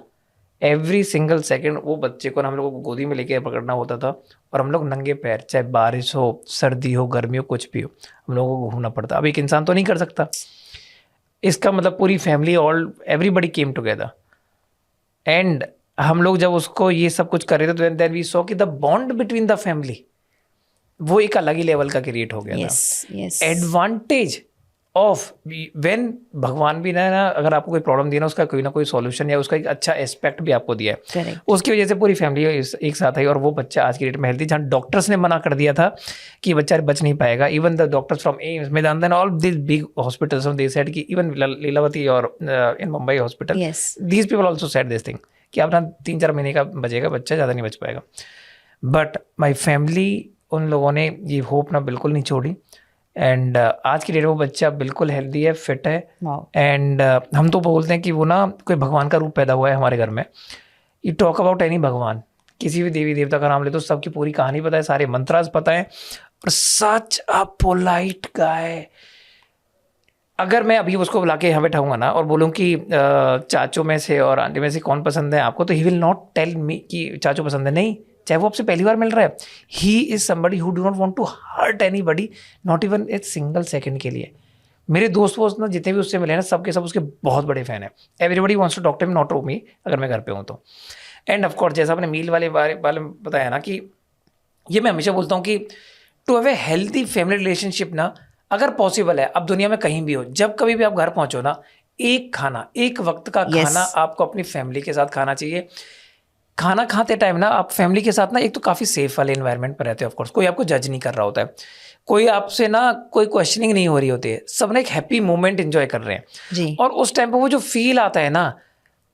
एवरी सिंगल सेकेंड वो बच्चे को ना हम लोगों को गोदी में लेके पकड़ना होता था, और हम लोग नंगे पैर, चाहे बारिश हो, सर्दी हो, गर्मी हो, कुछ भी हो, हम लोगों को घूमना पड़ता। अब एक इंसान तो नहीं कर सकता। इसका मतलब पूरी family, all everybody came together, and हम लोग जब उसको ये सब कुछ कर रहे थे तो देन वी सॉ कि the bond between the family वो एक अलग ही लेवल का क्रिएट हो गया था। एडवांटेज ऑफ व्हेन भगवान भी ना अगर आपको कोई प्रॉब्लम दिया ना, उसका कोई ना कोई सॉल्यूशन या उसका एक अच्छा एस्पेक्ट भी आपको दिया है, उसकी वजह से पूरी फैमिली एक साथ आई, और वो बच्चा आज की डेट में हेल्थी, जहाँ डॉक्टर्स ने मना कर दिया था कि ये बच्चा बच नहीं पाएगा। Even the doctors from AIIMS, Medanta and all this big hospitals, they said कि इवन लीलावती और in Mumbai hospital, these people also said this thing कि आप ना 3-4 महीने का बचेगा बच्चा, ज़्यादा नहीं बच पाएगा। बट माई फैमिली, उन लोगों ने ये होप ना बिल्कुल नहीं छोड़ी, एंड आज की डेट में वो बच्चा बिल्कुल हेल्दी है, फिट है, एंड हम तो बोलते हैं कि वो ना कोई भगवान का रूप पैदा हुआ है हमारे घर में। यू टॉक अबाउट एनी भगवान, किसी भी देवी देवता का नाम ले तो सबकी पूरी कहानी पता है, सारे मंत्रास पता है, और सच अ पोलाइट गाय। अगर मैं अभी उसको बुला के यहाँ बैठाऊंगा ना और बोलूँ कि चाचों में से और आंटी में से कौन पसंद है आपको, तो he will not tell me कि चाचू पसंद है, नहीं, चाहे वो आपसे पहली बार मिल रहा है। He is somebody who do not want to hurt anybody, not even a single second के लिए। मेरे दोस्त वोस्त ना जितने भी उससे मिले ना, सबके सब उसके बहुत बड़े फैन है। Everybody wants to talk to him, not to me, अगर मैं घर पे हूँ तो। एंड ऑफ कोर्स जैसा आपने मील वाले में बताया ना, कि ये मैं हमेशा बोलता हूँ कि to have a healthy family relationship ना, अगर पॉसिबल है, अब दुनिया में कहीं भी हो, जब कभी भी आप घर पहुंचो ना, एक खाना, एक वक्त का खाना आपको अपनी फैमिली के साथ खाना चाहिए। खाना खाते टाइम ना आप फैमिली के साथ ना एक तो काफ़ी सेफ वाले इन्वायरमेंट पर रहते हो, ऑफ कोर्स कोई आपको जज नहीं कर रहा होता है, कोई आपसे ना कोई क्वेश्चनिंग नहीं हो रही होती है, सब ना एक हैप्पी मोमेंट एंजॉय कर रहे हैं जी। और उस टाइम पे वो जो फील आता है ना,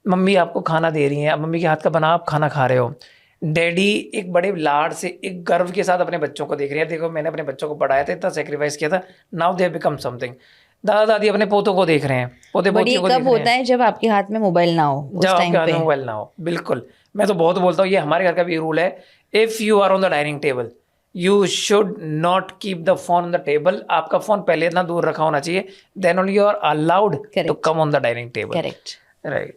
मम्मी आपको खाना दे रही हैं, मम्मी के हाथ का बना आप खाना खा रहे हो, डैडी एक बड़े लाड से एक गर्व के साथ अपने बच्चों को देख रहे हैं, देखो मैंने अपने बच्चों को पढ़ाया था, इतना सेक्रीफाइस किया था, now they have become something. दादा दादी अपने पोतों को देख रहे हैं, पोते पोतियों को देख रहे हैं। कब होता है जब आपके हाथ में मोबाइल ना हो, जब आपके हाथ में मोबाइल ना हो, बिल्कुल। मैं तो बहुत बोलता हूँ, ये हमारे घर का भी रूल है, if you are on the dining table you should not keep the phone on the table. आपका फोन पहले इतना दूर रखा होना चाहिए, then only you are allowed to come on the dining table. Correct, right.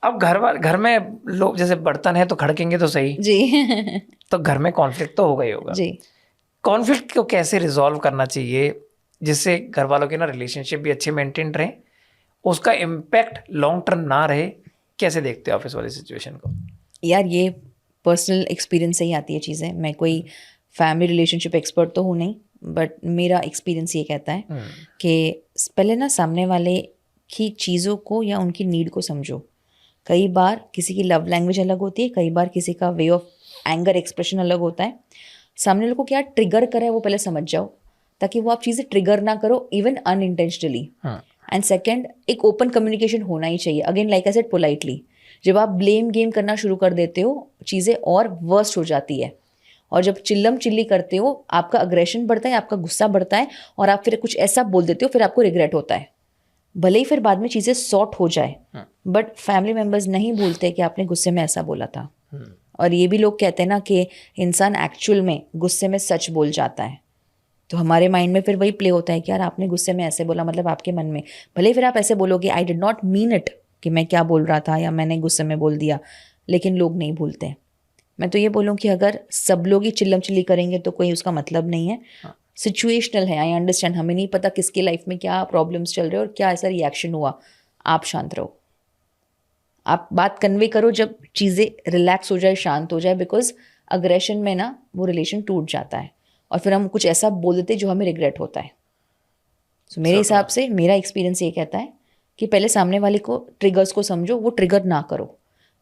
अब घर में लोग जैसे बर्तन है तो खड़केंगे तो सही जी। तो घर में कॉन्फ्लिक्ट तो होगा ही होगा जी। कॉन्फ्लिक्ट को कैसे रिजॉल्व करना चाहिए जिससे घर वालों के ना रिलेशनशिप भी अच्छे मेंटेन रहे, उसका इम्पैक्ट लॉन्ग टर्म ना रहे, कैसे देखते हो ऑफिस वाली सिचुएशन को? यार ये पर्सनल एक्सपीरियंस से ही आती है चीज़ें। मैं कोई फैमिली रिलेशनशिप एक्सपर्ट तो हूँ नहीं, बट मेरा एक्सपीरियंस ये कहता है कि पहले ना सामने वाले की चीज़ों को या उनकी नीड को समझो। कई बार किसी की लव लैंग्वेज अलग होती है, कई बार किसी का वे ऑफ एंगर एक्सप्रेशन अलग होता है। सामने वाले को क्या ट्रिगर करे वो पहले समझ जाओ, ताकि वो आप चीज़ें ट्रिगर ना करो इवन अनइंटेंशनली। एंड सेकेंड, एक ओपन कम्युनिकेशन होना ही चाहिए। Again like I said, politely. जब आप ब्लेम गेम करना शुरू कर देते हो, चीज़ें और वर्स्ट हो जाती है। और जब चिल्लम चिल्ली करते हो, आपका अग्रेशन बढ़ता है, आपका गुस्सा बढ़ता है, और आप फिर कुछ ऐसा बोल देते हो, फिर आपको रिग्रेट होता है। भले ही फिर बाद में चीज़ें सॉर्ट हो जाए, बट फैमिली मेम्बर्स नहीं भूलते कि आपने गुस्से में ऐसा बोला था। और ये भी लोग कहते हैं ना कि इंसान एक्चुअल में गुस्से में सच बोल जाता है। तो हमारे माइंड में फिर वही प्ले होता है कि यार आपने गुस्से में ऐसे बोला, मतलब आपके मन में भले फिर आप ऐसे बोलोगे I did not mean it, कि मैं क्या बोल रहा था या मैंने गुस्से में बोल दिया, लेकिन लोग नहीं भूलते। मैं तो ये बोलूँ कि अगर सब लोग ही चिल्लम चिल्ली करेंगे तो कोई उसका मतलब नहीं है। सिचुएशनल है, आई अंडरस्टैंड। हमें नहीं पता किसकी लाइफ में क्या प्रॉब्लम्स चल रहे हैं और क्या ऐसा रिएक्शन हुआ। आप शांत रहो, आप बात कन्वे करो जब चीज़ें रिलैक्स हो जाए, शांत हो जाए, बिकॉज अग्रेशन में ना वो रिलेशन टूट जाता है और फिर हम कुछ ऐसा बोल देते जो हमें रिग्रेट होता है। सो मेरे हिसाब से मेरा एक्सपीरियंस ये कहता है कि पहले सामने वाले को ट्रिगर्स को समझो, वो ट्रिगर ना करो।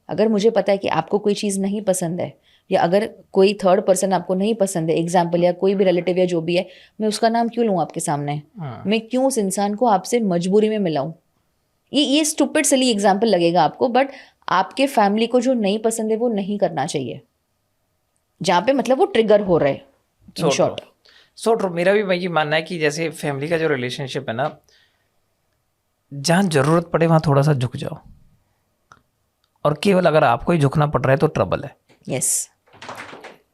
अगर मुझे पता है कि आपको कोई चीज़ नहीं पसंद है, या अगर कोई थर्ड पर्सन आपको नहीं पसंद है, एग्जाम्पल, या कोई भी रिलेटिव या जो भी है, मैं उसका नाम क्यों लूँ आपके सामने? मैं क्यों उस इंसान को आपसे मजबूरी में मिलाऊँ? ये स्टूपिड सिली एग्जाम्पल लगेगा आपको, बट आपके फैमिली को जो नहीं पसंद है वो नहीं करना चाहिए, जहाँ पे मतलब वो ट्रिगर हो रहे। In short, so true. मेरा भी वही मानना है कि जैसे फैमिली का जो रिलेशनशिप है ना, जहाँ ज़रूरत पड़े वहाँ थोड़ा सा झुक जाओ और केवल अगर आपको ही झुकना पड़ रहा है तो ट्रबल है। यस